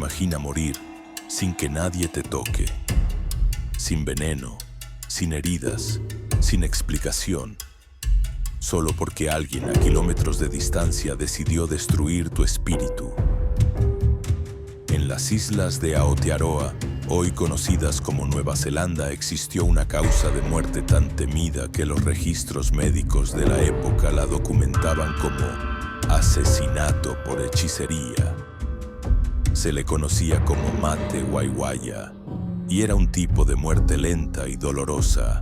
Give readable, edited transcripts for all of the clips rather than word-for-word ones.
imagina morir sin que nadie te toque, sin veneno, sin heridas, sin explicación, solo porque alguien a kilómetros de distancia decidió destruir tu espíritu. En las islas de Aotearoa, hoy conocidas como Nueva Zelanda, existió una causa de muerte tan temida que los registros médicos de la época la documentaban como asesinato por hechicería. Se le conocía como Mate Waiwaya y era un tipo de muerte lenta y dolorosa.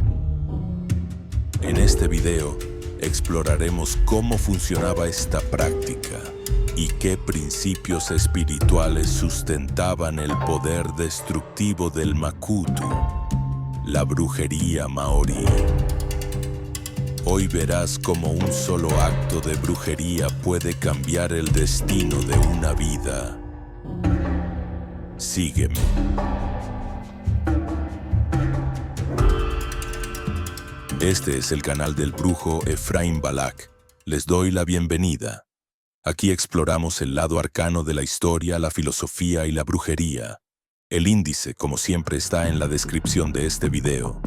En este video exploraremos cómo funcionaba esta práctica y qué principios espirituales sustentaban el poder destructivo del Makutu, la brujería maorí. Hoy verás cómo un solo acto de brujería puede cambiar el destino de una vida. Sígueme. Este es el canal del brujo Efraín Balak. Les doy la bienvenida. Aquí exploramos el lado arcano de la historia, la filosofía y la brujería. El índice, como siempre, está en la descripción de este video.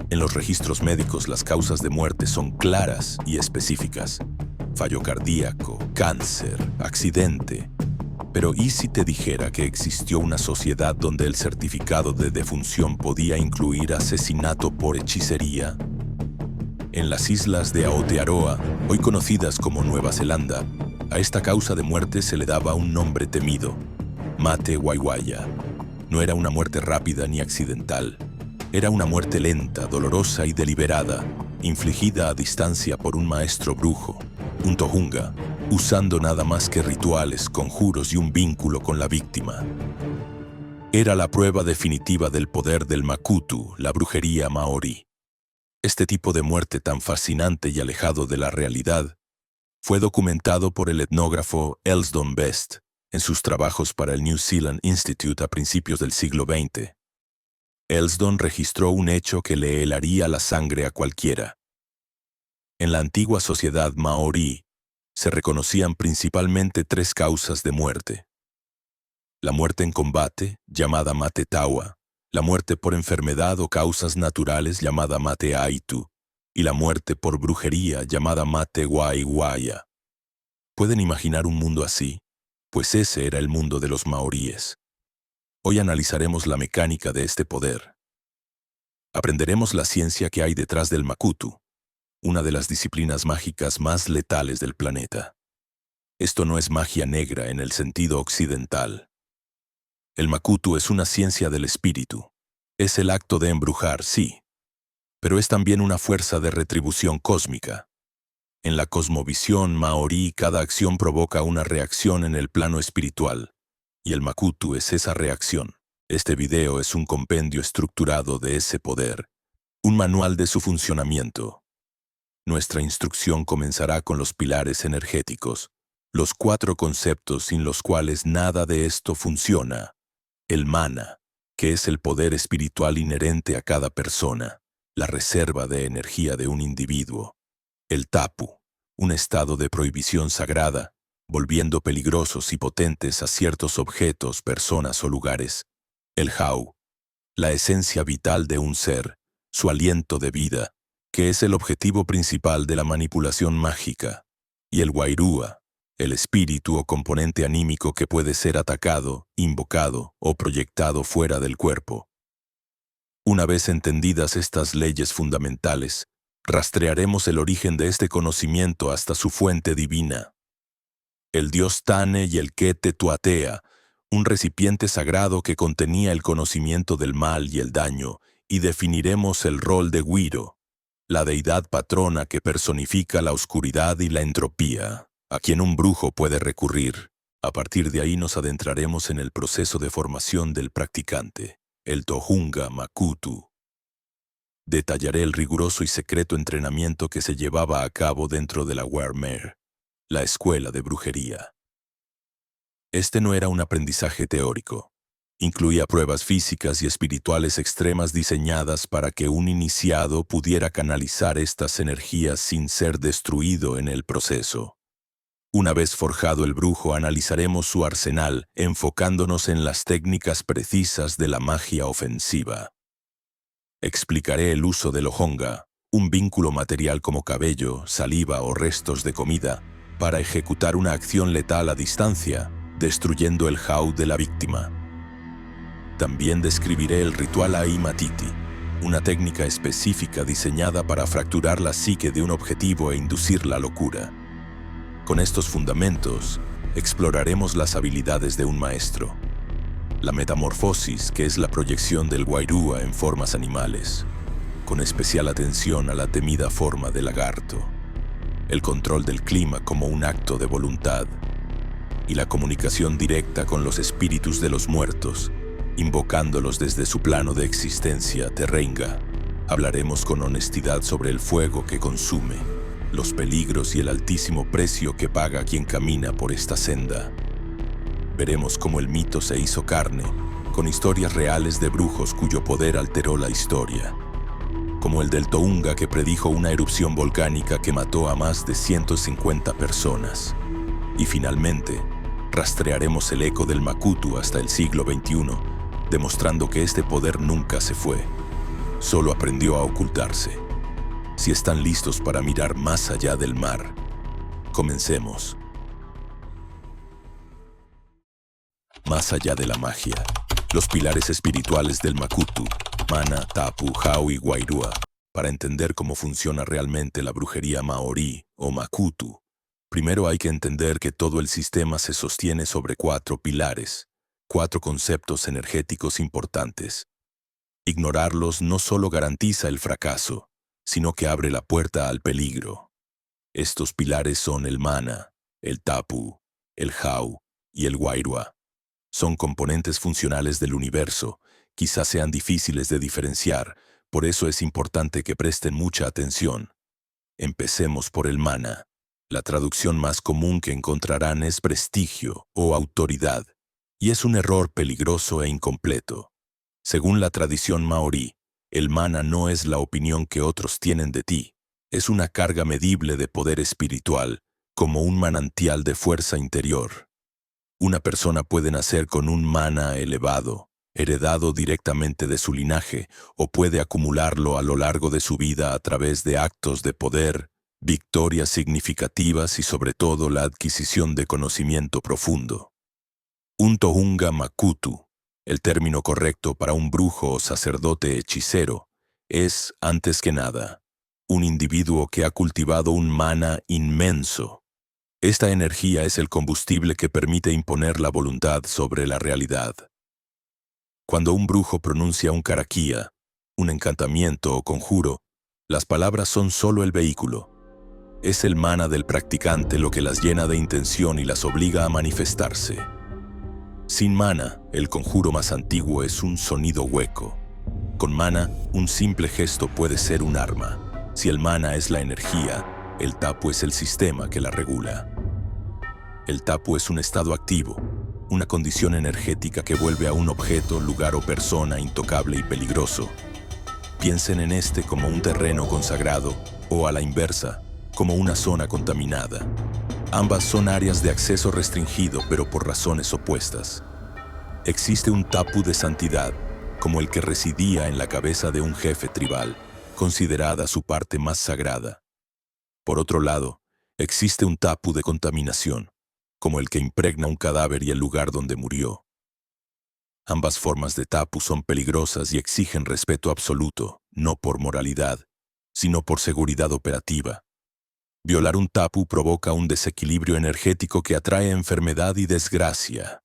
En los registros médicos, las causas de muerte son claras y específicas. Fallo cardíaco, cáncer, accidente. Pero ¿y si te dijera que existió una sociedad donde el certificado de defunción podía incluir asesinato por hechicería? En las islas de Aotearoa, hoy conocidas como Nueva Zelanda, a esta causa de muerte se le daba un nombre temido: Mate Waiwaya. No era una muerte rápida ni accidental. Era una muerte lenta, dolorosa y deliberada, infligida a distancia por un maestro brujo, un tohunga, usando nada más que rituales, conjuros y un vínculo con la víctima. Era la prueba definitiva del poder del Makutu, la brujería maorí. Este tipo de muerte tan fascinante y alejado de la realidad fue documentado por el etnógrafo Elsdon Best en sus trabajos para el New Zealand Institute a principios del siglo XX. Elsdon registró un hecho que le helaría la sangre a cualquiera. En la antigua sociedad maorí se reconocían principalmente tres causas de muerte: la muerte en combate, llamada Mate Tawa; la muerte por enfermedad o causas naturales, llamada Mate Aitu; y la muerte por brujería, llamada Mate Waiwaya. ¿Pueden imaginar un mundo así? Pues ese era el mundo de los maoríes. Hoy analizaremos la mecánica de este poder. Aprenderemos la ciencia que hay detrás del Makutu, una de las disciplinas mágicas más letales del planeta. Esto no es magia negra en el sentido occidental. El Makutu es una ciencia del espíritu. Es el acto de embrujar, sí, pero es también una fuerza de retribución cósmica. En la cosmovisión maorí, cada acción provoca una reacción en el plano espiritual, y el Makutu es esa reacción. Este video es un compendio estructurado de ese poder, un manual de su funcionamiento. Nuestra instrucción comenzará con los pilares energéticos, los 4 conceptos sin los cuales nada de esto funciona. El mana, que es el poder espiritual inherente a cada persona, la reserva de energía de un individuo. El tapu, un estado de prohibición sagrada, volviendo peligrosos y potentes a ciertos objetos, personas o lugares. El hau, la esencia vital de un ser, su aliento de vida, que es el objetivo principal de la manipulación mágica. Y el wairua, el espíritu o componente anímico que puede ser atacado, invocado o proyectado fuera del cuerpo. Una vez entendidas estas leyes fundamentales, rastrearemos el origen de este conocimiento hasta su fuente divina. El dios Tane y el Ketetuatea, un recipiente sagrado que contenía el conocimiento del mal y el daño, y definiremos el rol de Wiro, la deidad patrona que personifica la oscuridad y la entropía, a quien un brujo puede recurrir. A partir de ahí nos adentraremos en el proceso de formación del practicante, el Tohunga Makutu. Detallaré el riguroso y secreto entrenamiento que se llevaba a cabo dentro de la Warmere, la escuela de brujería. Este no era un aprendizaje teórico. Incluía pruebas físicas y espirituales extremas diseñadas para que un iniciado pudiera canalizar estas energías sin ser destruido en el proceso. Una vez forjado el brujo, analizaremos su arsenal, enfocándonos en las técnicas precisas de la magia ofensiva. Explicaré el uso del lohonga, un vínculo material como cabello, saliva o restos de comida, para ejecutar una acción letal a distancia, destruyendo el hau de la víctima. También describiré el ritual Ai-Matiti, una técnica específica diseñada para fracturar la psique de un objetivo e inducir la locura. Con estos fundamentos, exploraremos las habilidades de un maestro. La metamorfosis, que es la proyección del Wairua en formas animales, con especial atención a la temida forma de lagarto. El control del clima como un acto de voluntad. Y la comunicación directa con los espíritus de los muertos, invocándolos desde su plano de existencia terrenga. Hablaremos con honestidad sobre el fuego que consume, los peligros y el altísimo precio que paga quien camina por esta senda. Veremos cómo el mito se hizo carne, con historias reales de brujos cuyo poder alteró la historia, como el del Tohunga que predijo una erupción volcánica que mató a más de 150 personas. Y finalmente, rastrearemos el eco del Makutu hasta el siglo XXI, demostrando que este poder nunca se fue, solo aprendió a ocultarse. Si están listos para mirar más allá del mar, comencemos. Más allá de la magia, los pilares espirituales del Makutu, Mana, Tapu, Hau y Wairua, para entender cómo funciona realmente la brujería maorí o Makutu. Primero hay que entender que todo el sistema se sostiene sobre 4 pilares, 4 conceptos energéticos importantes. Ignorarlos no solo garantiza el fracaso, sino que abre la puerta al peligro. Estos pilares son el mana, el tapu, el hau y el wairua. Son componentes funcionales del universo, quizás sean difíciles de diferenciar, por eso es importante que presten mucha atención. Empecemos por el mana. La traducción más común que encontrarán es prestigio o autoridad, y es un error peligroso e incompleto. Según la tradición maorí, el mana no es la opinión que otros tienen de ti, es una carga medible de poder espiritual, como un manantial de fuerza interior. Una persona puede nacer con un mana elevado, heredado directamente de su linaje, o puede acumularlo a lo largo de su vida a través de actos de poder, victorias significativas y sobre todo la adquisición de conocimiento profundo. Un Tohunga Makutu, el término correcto para un brujo o sacerdote hechicero, es, antes que nada, un individuo que ha cultivado un mana inmenso. Esta energía es el combustible que permite imponer la voluntad sobre la realidad. Cuando un brujo pronuncia un karakia, un encantamiento o conjuro, las palabras son solo el vehículo. Es el mana del practicante lo que las llena de intención y las obliga a manifestarse. Sin mana, el conjuro más antiguo es un sonido hueco. Con mana, un simple gesto puede ser un arma. Si el mana es la energía, el tapu es el sistema que la regula. El tapu es un estado activo, una condición energética que vuelve a un objeto, lugar o persona intocable y peligroso. Piensen en este como un terreno consagrado o, a la inversa, como una zona contaminada. Ambas son áreas de acceso restringido, pero por razones opuestas. Existe un tapu de santidad, como el que residía en la cabeza de un jefe tribal, considerada su parte más sagrada. Por otro lado, existe un tapu de contaminación, como el que impregna un cadáver y el lugar donde murió. Ambas formas de tapu son peligrosas y exigen respeto absoluto, no por moralidad, sino por seguridad operativa. Violar un tapu provoca un desequilibrio energético que atrae enfermedad y desgracia,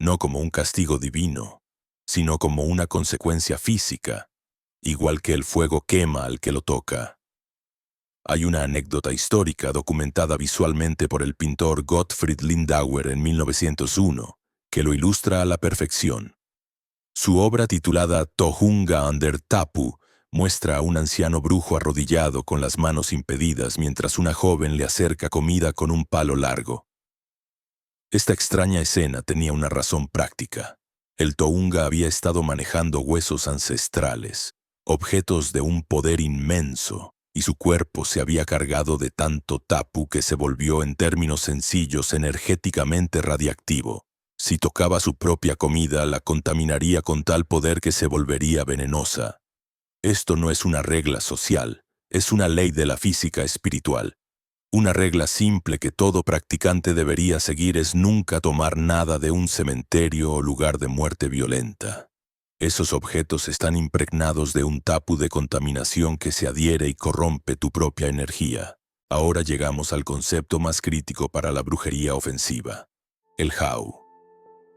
no como un castigo divino, sino como una consecuencia física, igual que el fuego quema al que lo toca. Hay una anécdota histórica documentada visualmente por el pintor Gottfried Lindauer en 1901, que lo ilustra a la perfección. Su obra titulada Tohunga under Tapu muestra a un anciano brujo arrodillado con las manos impedidas mientras una joven le acerca comida con un palo largo. Esta extraña escena tenía una razón práctica. El Tohunga había estado manejando huesos ancestrales, objetos de un poder inmenso, y su cuerpo se había cargado de tanto tapu que se volvió, en términos sencillos, energéticamente radiactivo. Si tocaba su propia comida, la contaminaría con tal poder que se volvería venenosa. Esto no es una regla social, es una ley de la física espiritual. Una regla simple que todo practicante debería seguir es nunca tomar nada de un cementerio o lugar de muerte violenta. Esos objetos están impregnados de un tapu de contaminación que se adhiere y corrompe tu propia energía. Ahora llegamos al concepto más crítico para la brujería ofensiva: el hau.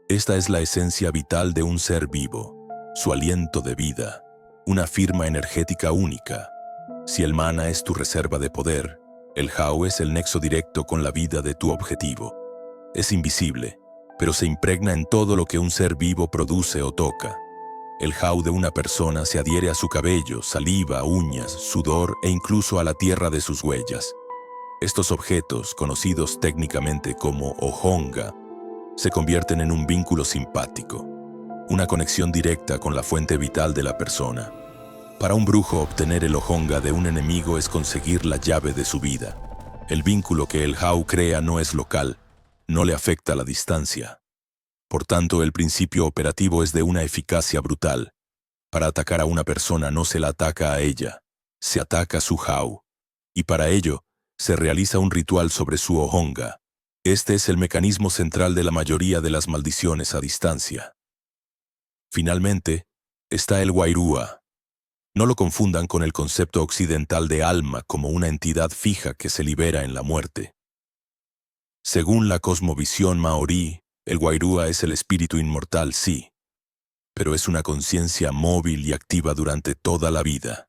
Esta es la esencia vital de un ser vivo, su aliento de vida, una firma energética única. Si el mana es tu reserva de poder, el hau es el nexo directo con la vida de tu objetivo. Es invisible, pero se impregna en todo lo que un ser vivo produce o toca. El hau de una persona se adhiere a su cabello, saliva, uñas, sudor e incluso a la tierra de sus huellas. Estos objetos, conocidos técnicamente como ohonga, se convierten en un vínculo simpático, una conexión directa con la fuente vital de la persona. Para un brujo, obtener el ohonga de un enemigo es conseguir la llave de su vida. El vínculo que el hau crea no es local, no le afecta la distancia. Por tanto, el principio operativo es de una eficacia brutal. Para atacar a una persona no se la ataca a ella, se ataca su hau. Y para ello, se realiza un ritual sobre su ohonga. Este es el mecanismo central de la mayoría de las maldiciones a distancia. Finalmente, está el wairua. No lo confundan con el concepto occidental de alma como una entidad fija que se libera en la muerte. Según la cosmovisión maorí, el wairua es el espíritu inmortal, sí, pero es una conciencia móvil y activa durante toda la vida.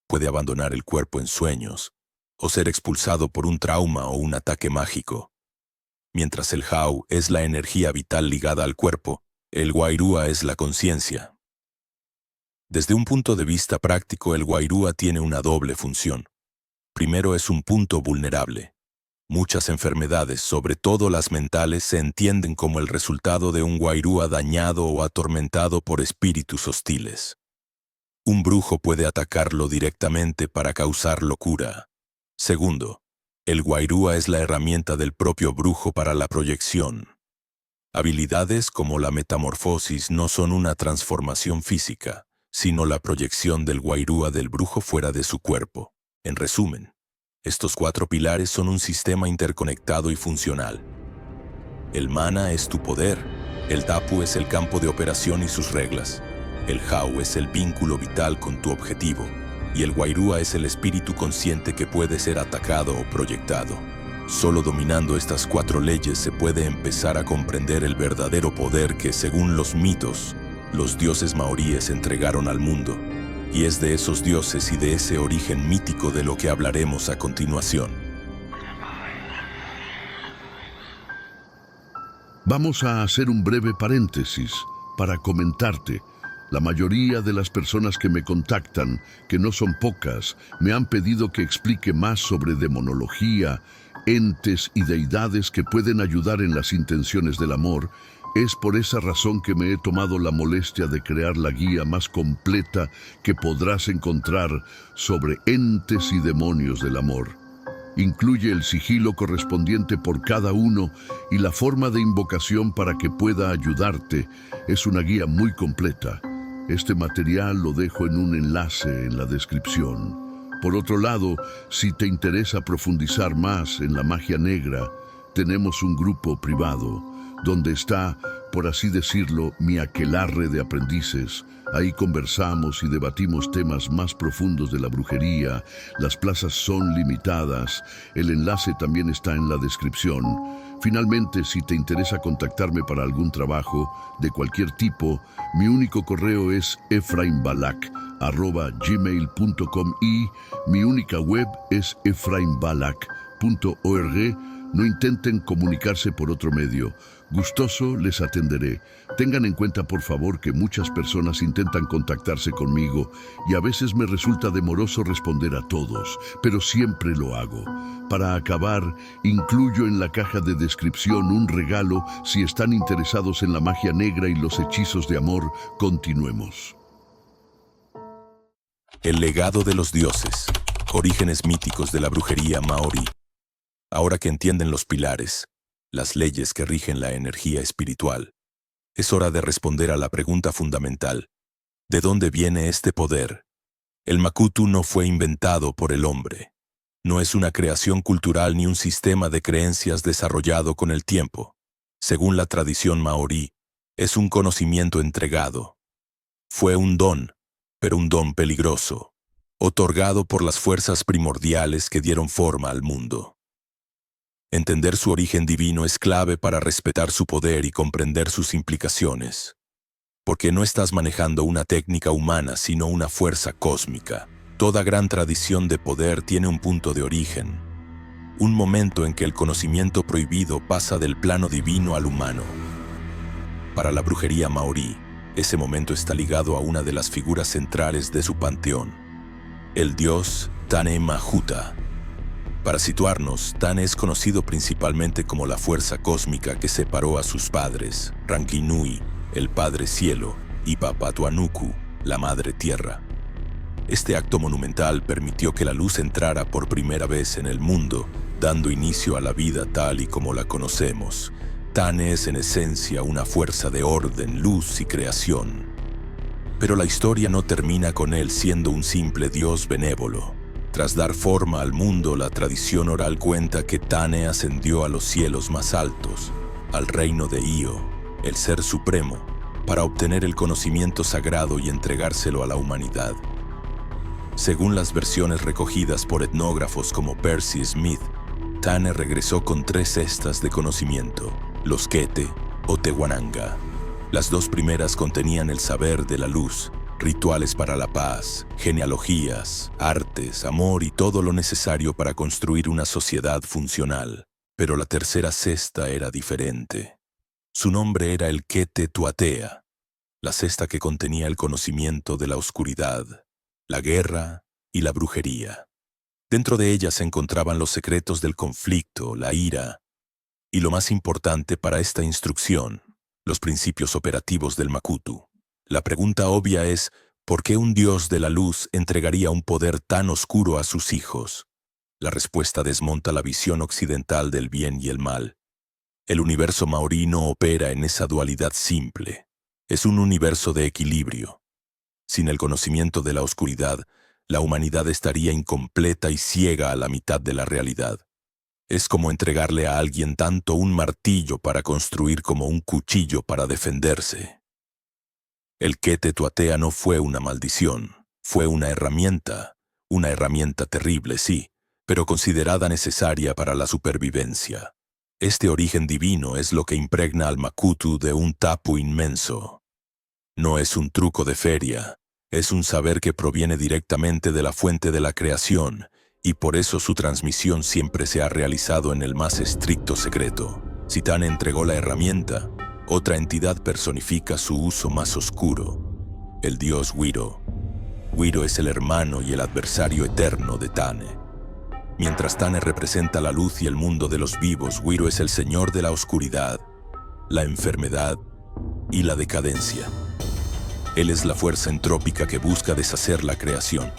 Puede abandonar el cuerpo en sueños, o ser expulsado por un trauma o un ataque mágico. Mientras el hau es la energía vital ligada al cuerpo, el wairua es la conciencia. Desde un punto de vista práctico, el wairua tiene una doble función. Primero, es un punto vulnerable. Muchas enfermedades, sobre todo las mentales, se entienden como el resultado de un wairua dañado o atormentado por espíritus hostiles. Un brujo puede atacarlo directamente para causar locura. Segundo, el wairua es la herramienta del propio brujo para la proyección. Habilidades como la metamorfosis no son una transformación física, sino la proyección del wairua del brujo fuera de su cuerpo. En resumen, estos 4 pilares son un sistema interconectado y funcional. El mana es tu poder, el tapu es el campo de operación y sus reglas, el hau es el vínculo vital con tu objetivo, y el wairua es el espíritu consciente que puede ser atacado o proyectado. Solo dominando estas 4 leyes se puede empezar a comprender el verdadero poder que, según los mitos, los dioses maoríes entregaron al mundo. Y es de esos dioses y de ese origen mítico de lo que hablaremos a continuación. Vamos a hacer un breve paréntesis para comentarte. La mayoría de las personas que me contactan, que no son pocas, me han pedido que explique más sobre demonología, entes y deidades que pueden ayudar en las intenciones del amor. Es por esa razón que me he tomado la molestia de crear la guía más completa que podrás encontrar sobre entes y demonios del amor. Incluye el sigilo correspondiente por cada uno y la forma de invocación para que pueda ayudarte. Es una guía muy completa. Este material lo dejo en un enlace en la descripción. Por otro lado, si te interesa profundizar más en la magia negra, tenemos un grupo privado donde está, por así decirlo, mi aquelarre de aprendices. Ahí conversamos y debatimos temas más profundos de la brujería. Las plazas son limitadas. El enlace también está en la descripción. Finalmente, si te interesa contactarme para algún trabajo de cualquier tipo, mi único correo es efraimbalak@gmail.com y mi única web es efraimbalak.org. No intenten comunicarse por otro medio. Gustoso les atenderé. Tengan en cuenta, por favor, que muchas personas intentan contactarse conmigo y a veces me resulta demoroso responder a todos, pero siempre lo hago. Para acabar, incluyo en la caja de descripción un regalo si están interesados en la magia negra y los hechizos de amor. Continuemos. El legado de los dioses. Orígenes míticos de la brujería maorí. Ahora que entienden los pilares, las leyes que rigen la energía espiritual, es hora de responder a la pregunta fundamental: ¿de dónde viene este poder? El Makutu no fue inventado por el hombre. No es una creación cultural ni un sistema de creencias desarrollado con el tiempo. Según la tradición maorí, es un conocimiento entregado. Fue un don, pero un don peligroso, otorgado por las fuerzas primordiales que dieron forma al mundo. Entender su origen divino es clave para respetar su poder y comprender sus implicaciones. Porque no estás manejando una técnica humana, sino una fuerza cósmica. Toda gran tradición de poder tiene un punto de origen, un momento en que el conocimiento prohibido pasa del plano divino al humano. Para la brujería maorí, ese momento está ligado a una de las figuras centrales de su panteón, el dios Tane Mahuta. Para situarnos, Tane es conocido principalmente como la fuerza cósmica que separó a sus padres, Rankinui, el Padre Cielo, y Papatuanuku, la Madre Tierra. Este acto monumental permitió que la luz entrara por primera vez en el mundo, dando inicio a la vida tal y como la conocemos. Tane es en esencia una fuerza de orden, luz y creación. Pero la historia no termina con él siendo un simple dios benévolo. Tras dar forma al mundo, la tradición oral cuenta que Tane ascendió a los cielos más altos, al reino de Io, el Ser Supremo, para obtener el conocimiento sagrado y entregárselo a la humanidad. Según las versiones recogidas por etnógrafos como Percy Smith, Tane regresó con 3 cestas de conocimiento, los Kete o Tewananga. Las 2 primeras contenían el saber de la luz, rituales para la paz, genealogías, artes, amor y todo lo necesario para construir una sociedad funcional. Pero la tercera cesta era diferente. Su nombre era el Kete Tuatea, la cesta que contenía el conocimiento de la oscuridad, la guerra y la brujería. Dentro de ella se encontraban los secretos del conflicto, la ira y, lo más importante para esta instrucción, los principios operativos del Makutu. La pregunta obvia es: ¿por qué un dios de la luz entregaría un poder tan oscuro a sus hijos? La respuesta desmonta la visión occidental del bien y el mal. El universo maorí no opera en esa dualidad simple. Es un universo de equilibrio. Sin el conocimiento de la oscuridad, la humanidad estaría incompleta y ciega a la mitad de la realidad. Es como entregarle a alguien tanto un martillo para construir como un cuchillo para defenderse. El Kete Tuatea no fue una maldición, fue una herramienta terrible, sí, pero considerada necesaria para la supervivencia. Este origen divino es lo que impregna al Makutu de un tapu inmenso. No es un truco de feria, es un saber que proviene directamente de la fuente de la creación, y por eso su transmisión siempre se ha realizado en el más estricto secreto. Si Tane entregó la herramienta, otra entidad personifica su uso más oscuro, el dios Wiro. Wiro es el hermano y el adversario eterno de Tane. Mientras Tane representa la luz y el mundo de los vivos, Wiro es el señor de la oscuridad, la enfermedad y la decadencia. Él es la fuerza entrópica que busca deshacer la creación.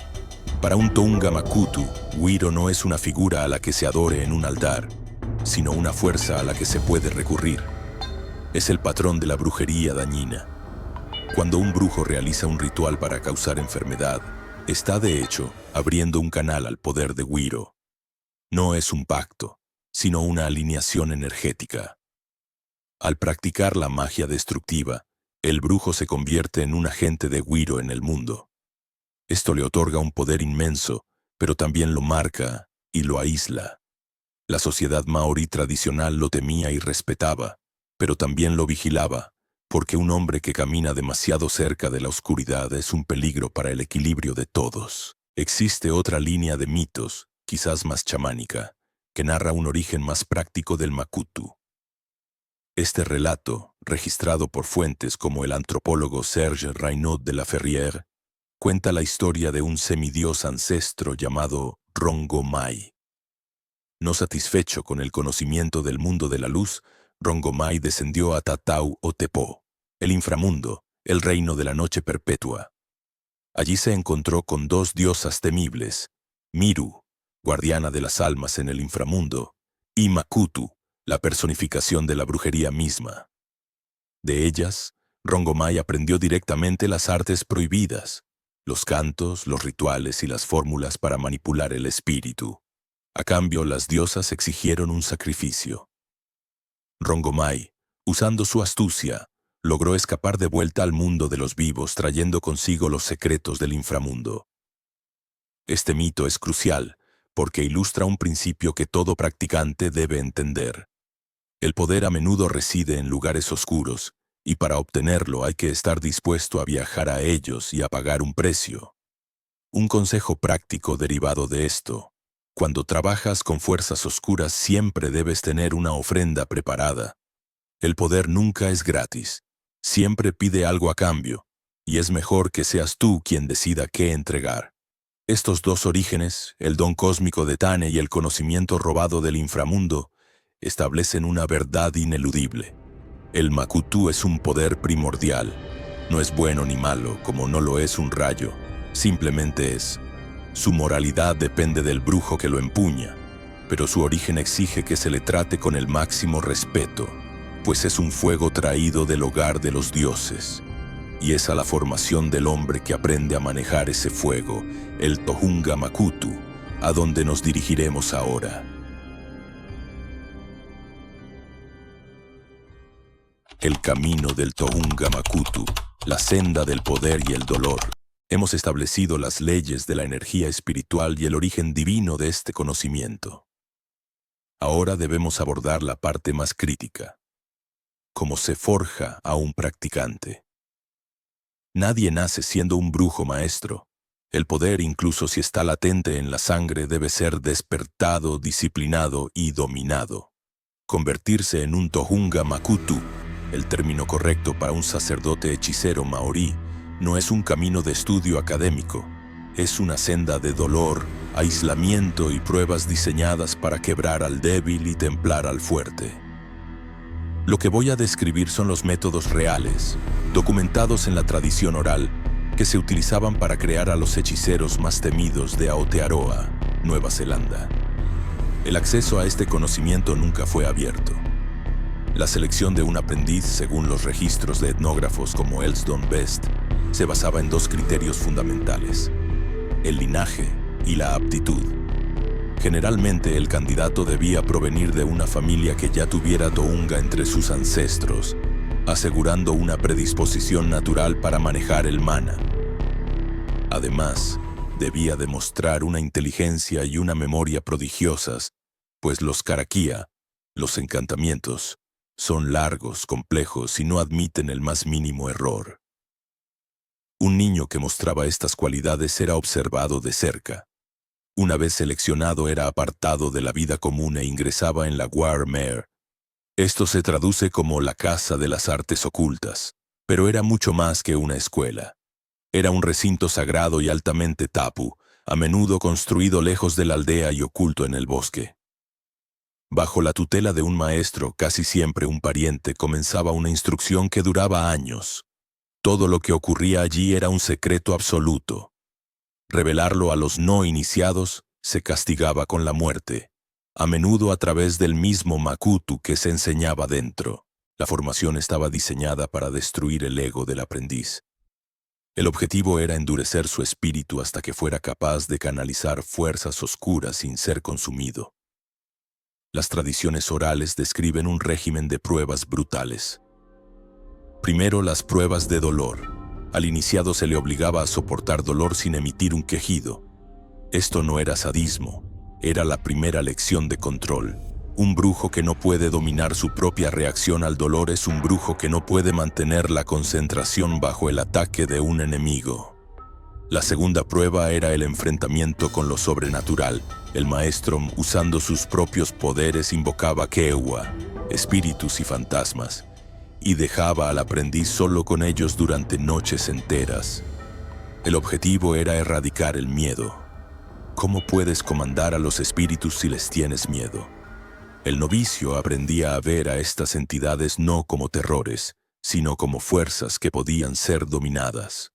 Para un Tounga Makutu, Wiro no es una figura a la que se adore en un altar, sino una fuerza a la que se puede recurrir. Es el patrón de la brujería dañina. Cuando un brujo realiza un ritual para causar enfermedad, está de hecho abriendo un canal al poder de Wiro. No es un pacto, sino una alineación energética. Al practicar la magia destructiva, el brujo se convierte en un agente de Wiro en el mundo. Esto le otorga un poder inmenso, pero también lo marca y lo aísla. La sociedad maorí tradicional lo temía y respetaba, pero también lo vigilaba, porque un hombre que camina demasiado cerca de la oscuridad es un peligro para el equilibrio de todos. Existe otra línea de mitos, quizás más chamánica, que narra un origen más práctico del Makutu. Este relato, registrado por fuentes como el antropólogo Serge Raynaud de la Ferrière, cuenta la historia de un semidios ancestro llamado Rongomai. No satisfecho con el conocimiento del mundo de la luz, Rongomai descendió a Tatau o Tepó, el inframundo, el reino de la noche perpetua. Allí se encontró con 2 diosas temibles, Miru, guardiana de las almas en el inframundo, y Makutu, la personificación de la brujería misma. De ellas, Rongomai aprendió directamente las artes prohibidas, los cantos, los rituales y las fórmulas para manipular el espíritu. A cambio, las diosas exigieron un sacrificio. Rongomai, usando su astucia, logró escapar de vuelta al mundo de los vivos trayendo consigo los secretos del inframundo. Este mito es crucial porque ilustra un principio que todo practicante debe entender. El poder a menudo reside en lugares oscuros, y para obtenerlo hay que estar dispuesto a viajar a ellos y a pagar un precio. Un consejo práctico derivado de esto: cuando trabajas con fuerzas oscuras siempre debes tener una ofrenda preparada. El poder nunca es gratis, siempre pide algo a cambio, y es mejor que seas tú quien decida qué entregar. Estos dos orígenes, el don cósmico de Tane y el conocimiento robado del inframundo, establecen una verdad ineludible. El Makutu es un poder primordial. No es bueno ni malo, como no lo es un rayo. Simplemente es. Su moralidad depende del brujo que lo empuña, pero su origen exige que se le trate con el máximo respeto, pues es un fuego traído del hogar de los dioses. Y es a la formación del hombre que aprende a manejar ese fuego, el Tohunga Makutu, a donde nos dirigiremos ahora. El camino del Tohunga Makutu, la senda del poder y el dolor. Hemos establecido las leyes de la energía espiritual y el origen divino de este conocimiento. Ahora debemos abordar la parte más crítica: cómo se forja a un practicante. Nadie nace siendo un brujo maestro. El poder, incluso si está latente en la sangre, debe ser despertado, disciplinado y dominado. Convertirse en un Tohunga Makutu, el término correcto para un sacerdote hechicero maorí, no es un camino de estudio académico. Es una senda de dolor, aislamiento y pruebas diseñadas para quebrar al débil y templar al fuerte. Lo que voy a describir son los métodos reales, documentados en la tradición oral, que se utilizaban para crear a los hechiceros más temidos de Aotearoa, Nueva Zelanda. El acceso a este conocimiento nunca fue abierto. La selección de un aprendiz, según los registros de etnógrafos como Elsdon Best, se basaba en dos criterios fundamentales: el linaje y la aptitud. Generalmente el candidato debía provenir de una familia que ya tuviera Tohunga entre sus ancestros, asegurando una predisposición natural para manejar el mana. Además, debía demostrar una inteligencia y una memoria prodigiosas, pues los karakia, los encantamientos, son largos, complejos y no admiten el más mínimo error. Un niño que mostraba estas cualidades era observado de cerca. Una vez seleccionado era apartado de la vida común e ingresaba en la Warmare. Esto se traduce como la casa de las artes ocultas, pero era mucho más que una escuela. Era un recinto sagrado y altamente tapu, a menudo construido lejos de la aldea y oculto en el bosque. Bajo la tutela de un maestro, casi siempre un pariente, comenzaba una instrucción que duraba años. Todo lo que ocurría allí era un secreto absoluto. Revelarlo a los no iniciados se castigaba con la muerte, a menudo a través del mismo Makutu que se enseñaba dentro. La formación estaba diseñada para destruir el ego del aprendiz. El objetivo era endurecer su espíritu hasta que fuera capaz de canalizar fuerzas oscuras sin ser consumido. Las tradiciones orales describen un régimen de pruebas brutales. Primero, las pruebas de dolor. Al iniciado se le obligaba a soportar dolor sin emitir un quejido. Esto no era sadismo, era la primera lección de control. Un brujo que no puede dominar su propia reacción al dolor es un brujo que no puede mantener la concentración bajo el ataque de un enemigo. La segunda prueba era el enfrentamiento con lo sobrenatural. El maestro, usando sus propios poderes, invocaba Kewa, espíritus y fantasmas, y dejaba al aprendiz solo con ellos durante noches enteras. El objetivo era erradicar el miedo. ¿Cómo puedes comandar a los espíritus si les tienes miedo? El novicio aprendía a ver a estas entidades no como terrores, sino como fuerzas que podían ser dominadas.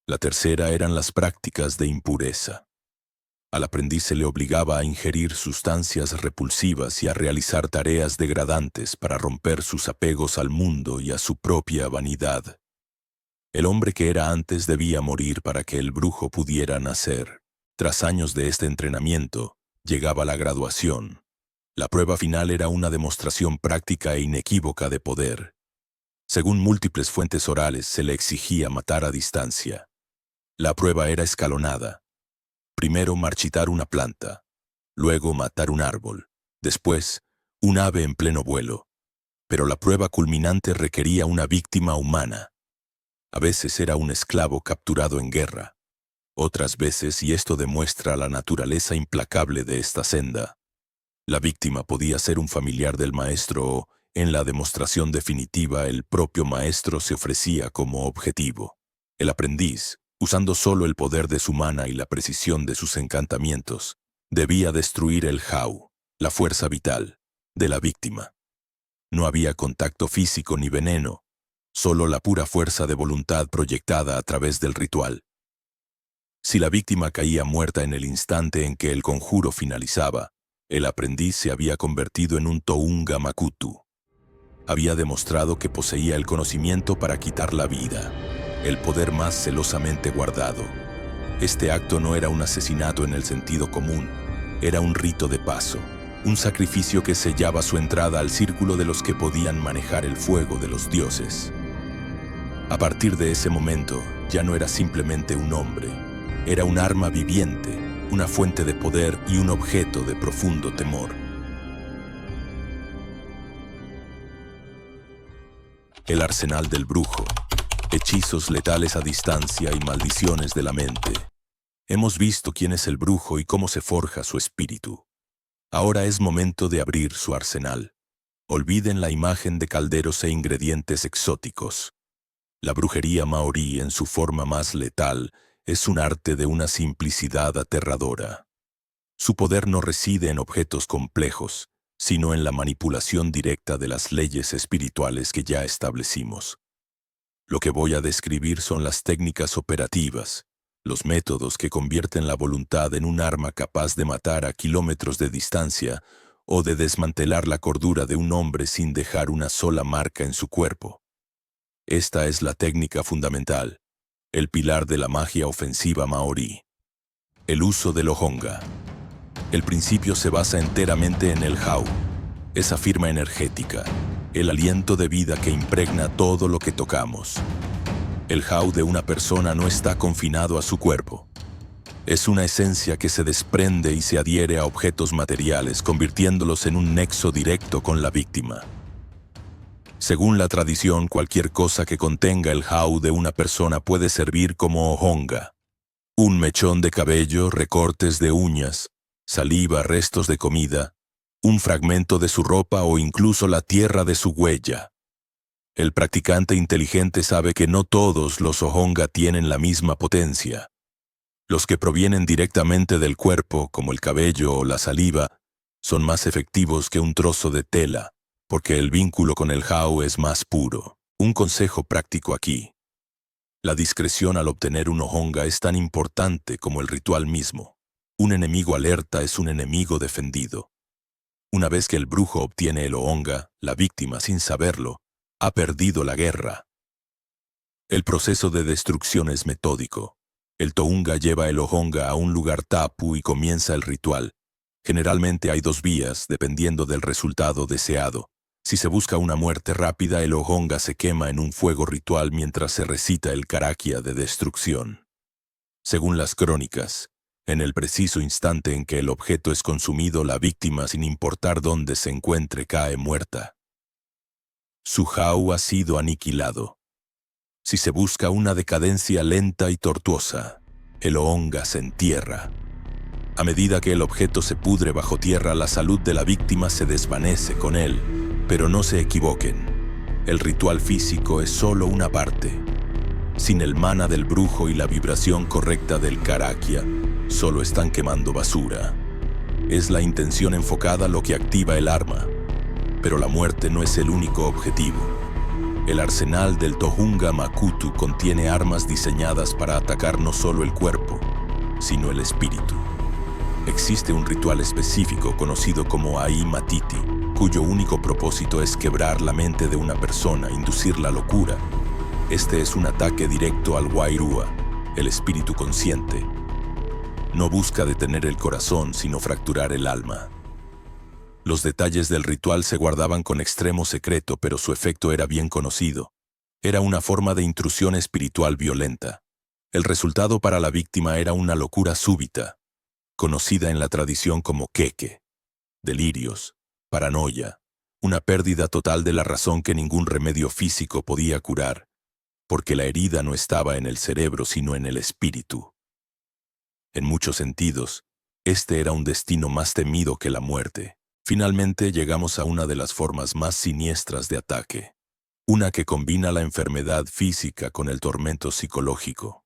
La tercera eran las prácticas de impureza. Al aprendiz se le obligaba a ingerir sustancias repulsivas y a realizar tareas degradantes para romper sus apegos al mundo y a su propia vanidad. El hombre que era antes debía morir para que el brujo pudiera nacer. Tras años de este entrenamiento, llegaba la graduación. La prueba final era una demostración práctica e inequívoca de poder. Según múltiples fuentes orales, se le exigía matar a distancia. La prueba era escalonada. Primero marchitar una planta, luego matar un árbol, después un ave en pleno vuelo. Pero la prueba culminante requería una víctima humana. A veces era un esclavo capturado en guerra. Otras veces, y esto demuestra la naturaleza implacable de esta senda, la víctima podía ser un familiar del maestro o, en la demostración definitiva, el propio maestro se ofrecía como objetivo. El aprendiz, usando solo el poder de su mana y la precisión de sus encantamientos, debía destruir el Hau, la fuerza vital, de la víctima. No había contacto físico ni veneno, solo la pura fuerza de voluntad proyectada a través del ritual. Si la víctima caía muerta en el instante en que el conjuro finalizaba, el aprendiz se había convertido en un Tohunga Makutu. Había demostrado que poseía el conocimiento para quitar la vida, el poder más celosamente guardado. Este acto no era un asesinato en el sentido común, era un rito de paso, un sacrificio que sellaba su entrada al círculo de los que podían manejar el fuego de los dioses. A partir de ese momento, ya no era simplemente un hombre, era un arma viviente, una fuente de poder y un objeto de profundo temor. El arsenal del brujo, hechizos letales a distancia y maldiciones de la mente. Hemos visto quién es el brujo y cómo se forja su espíritu. Ahora es momento de abrir su arsenal. Olviden la imagen de calderos e ingredientes exóticos. La brujería maorí, en su forma más letal, es un arte de una simplicidad aterradora. Su poder no reside en objetos complejos, sino en la manipulación directa de las leyes espirituales que ya establecimos. Lo que voy a describir son las técnicas operativas, los métodos que convierten la voluntad en un arma capaz de matar a kilómetros de distancia o de desmantelar la cordura de un hombre sin dejar una sola marca en su cuerpo. Esta es la técnica fundamental, el pilar de la magia ofensiva maorí. El uso del Ohonga. El principio se basa enteramente en el Hau, esa firma energética, el aliento de vida que impregna todo lo que tocamos. El Hau de una persona no está confinado a su cuerpo. Es una esencia que se desprende y se adhiere a objetos materiales, convirtiéndolos en un nexo directo con la víctima. Según la tradición, cualquier cosa que contenga el Hau de una persona puede servir como Ohonga. Un mechón de cabello, recortes de uñas, saliva, restos de comida, un fragmento de su ropa o incluso la tierra de su huella. El practicante inteligente sabe que no todos los Ohonga tienen la misma potencia. Los que provienen directamente del cuerpo, como el cabello o la saliva, son más efectivos que un trozo de tela, porque el vínculo con el Hau es más puro. Un consejo práctico aquí. La discreción al obtener un Ohonga es tan importante como el ritual mismo. Un enemigo alerta es un enemigo defendido. Una vez que el brujo obtiene el Ohonga, la víctima, sin saberlo, ha perdido la guerra. El proceso de destrucción es metódico. El Tohunga lleva el Ohonga a un lugar tapu y comienza el ritual. Generalmente hay dos vías, dependiendo del resultado deseado. Si se busca una muerte rápida, el Ohonga se quema en un fuego ritual mientras se recita el Karakia de destrucción. Según las crónicas, en el preciso instante en que el objeto es consumido, la víctima, sin importar dónde se encuentre, cae muerta. Su Hau ha sido aniquilado. Si se busca una decadencia lenta y tortuosa, el Ohonga se entierra. A medida que el objeto se pudre bajo tierra, la salud de la víctima se desvanece con él. Pero no se equivoquen, el ritual físico es solo una parte. Sin el mana del brujo y la vibración correcta del Karakia, solo están quemando basura. Es la intención enfocada lo que activa el arma. Pero la muerte no es el único objetivo. El arsenal del Tohunga Makutu contiene armas diseñadas para atacar no solo el cuerpo, sino el espíritu. Existe un ritual específico conocido como Ai Matiti, cuyo único propósito es quebrar la mente de una persona, inducir la locura. Este es un ataque directo al Wairua, el espíritu consciente. No busca detener el corazón, sino fracturar el alma. Los detalles del ritual se guardaban con extremo secreto, pero su efecto era bien conocido. Era una forma de intrusión espiritual violenta. El resultado para la víctima era una locura súbita, conocida en la tradición como queque, delirios, paranoia, una pérdida total de la razón que ningún remedio físico podía curar, porque la herida no estaba en el cerebro sino en el espíritu. En muchos sentidos, este era un destino más temido que la muerte. Finalmente llegamos a una de las formas más siniestras de ataque, una que combina la enfermedad física con el tormento psicológico.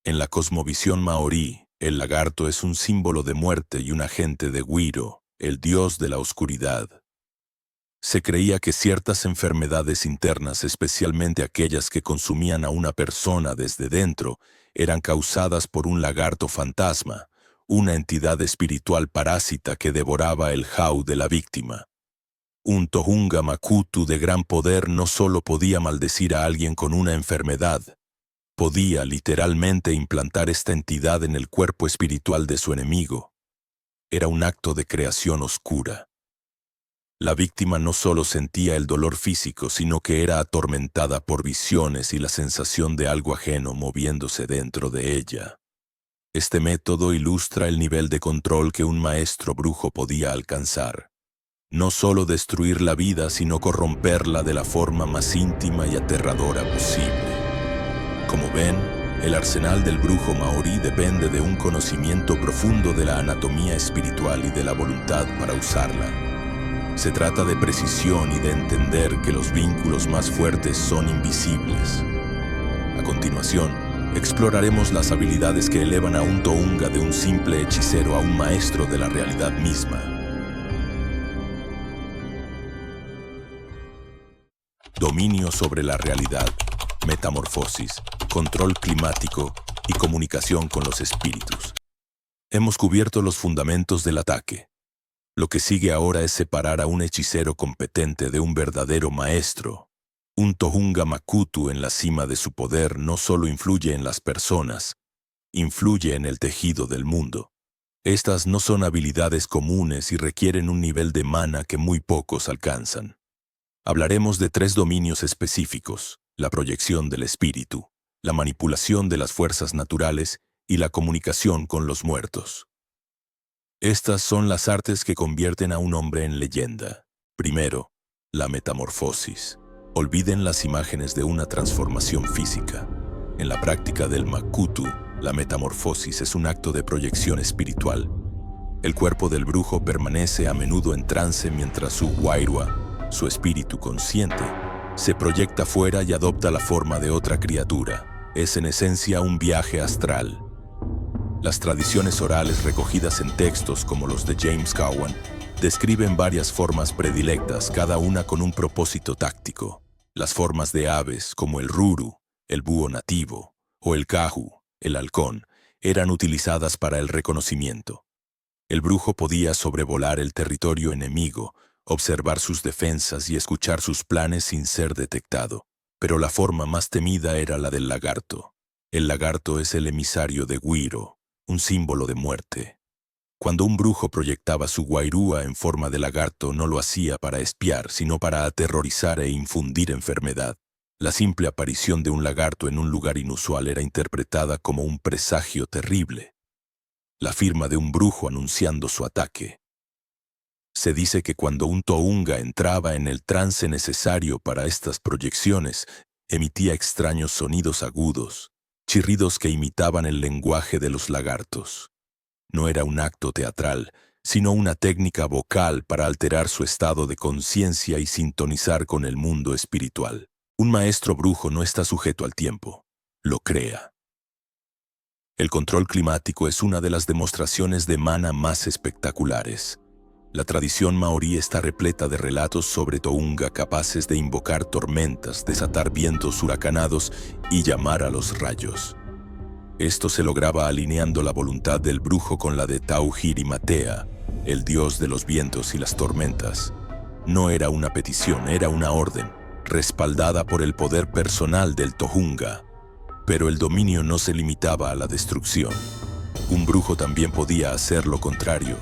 En la cosmovisión maorí, el lagarto es un símbolo de muerte y un agente de Wiro, el dios de la oscuridad. Se creía que ciertas enfermedades internas, especialmente aquellas que consumían a una persona desde dentro, eran causadas por un lagarto fantasma, una entidad espiritual parásita que devoraba el jau de la víctima. Un Tohunga Makutu de gran poder no solo podía maldecir a alguien con una enfermedad, podía literalmente implantar esta entidad en el cuerpo espiritual de su enemigo. Era un acto de creación oscura. La víctima no solo sentía el dolor físico, sino que era atormentada por visiones y la sensación de algo ajeno moviéndose dentro de ella. Este método ilustra el nivel de control que un maestro brujo podía alcanzar. No solo destruir la vida, sino corromperla de la forma más íntima y aterradora posible. Como ven, el arsenal del brujo maorí depende de un conocimiento profundo de la anatomía espiritual y de la voluntad para usarla. Se trata de precisión y de entender que los vínculos más fuertes son invisibles. A continuación, exploraremos las habilidades que elevan a un Tohunga de un simple hechicero a un maestro de la realidad misma. Dominio sobre la realidad, metamorfosis, control climático y comunicación con los espíritus. Hemos cubierto los fundamentos del ataque. Lo que sigue ahora es separar a un hechicero competente de un verdadero maestro. Un Tohunga Makutu en la cima de su poder no solo influye en las personas, influye en el tejido del mundo. Estas no son habilidades comunes y requieren un nivel de mana que muy pocos alcanzan. Hablaremos de 3 dominios específicos: la proyección del espíritu, la manipulación de las fuerzas naturales y la comunicación con los muertos. Estas son las artes que convierten a un hombre en leyenda. Primero, la metamorfosis. Olviden las imágenes de una transformación física. En la práctica del Makutu, la metamorfosis es un acto de proyección espiritual. El cuerpo del brujo permanece a menudo en trance mientras su Wairua, su espíritu consciente, se proyecta fuera y adopta la forma de otra criatura. Es en esencia un viaje astral. Las tradiciones orales recogidas en textos como los de James Cowan describen varias formas predilectas, cada una con un propósito táctico. Las formas de aves, como el ruru, el búho nativo, o el kahu, el halcón, eran utilizadas para el reconocimiento. El brujo podía sobrevolar el territorio enemigo, observar sus defensas y escuchar sus planes sin ser detectado. Pero la forma más temida era la del lagarto. El lagarto es el emisario de Wiro, un símbolo de muerte. Cuando un brujo proyectaba su Wairua en forma de lagarto, no lo hacía para espiar, sino para aterrorizar e infundir enfermedad. La simple aparición de un lagarto en un lugar inusual era interpretada como un presagio terrible, la firma de un brujo anunciando su ataque. Se dice que cuando un Tohunga entraba en el trance necesario para estas proyecciones, emitía extraños sonidos agudos, chirridos que imitaban el lenguaje de los lagartos. No era un acto teatral, sino una técnica vocal para alterar su estado de conciencia y sintonizar con el mundo espiritual. Un maestro brujo no está sujeto al tiempo, lo crea. El control climático es una de las demostraciones de mana más espectaculares. La tradición maorí está repleta de relatos sobre Tohunga capaces de invocar tormentas, desatar vientos huracanados y llamar a los rayos. Esto se lograba alineando la voluntad del brujo con la de Tauhiri-Matea, el dios de los vientos y las tormentas. No era una petición, era una orden, respaldada por el poder personal del Tohunga. Pero el dominio no se limitaba a la destrucción. Un brujo también podía hacer lo contrario,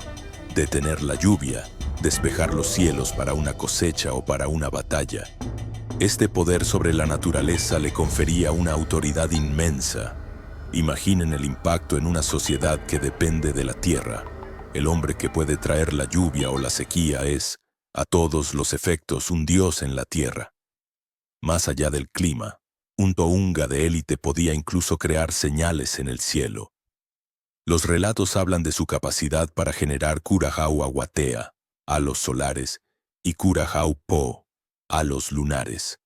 detener la lluvia, despejar los cielos para una cosecha o para una batalla. Este poder sobre la naturaleza le confería una autoridad inmensa. Imaginen el impacto en una sociedad que depende de la tierra. El hombre que puede traer la lluvia o la sequía es, a todos los efectos, un dios en la tierra. Más allá del clima, un Tohunga de élite podía incluso crear señales en el cielo. Los relatos hablan de su capacidad para generar Kurahau Awatea, halos solares, y Kurahau Po, halos lunares.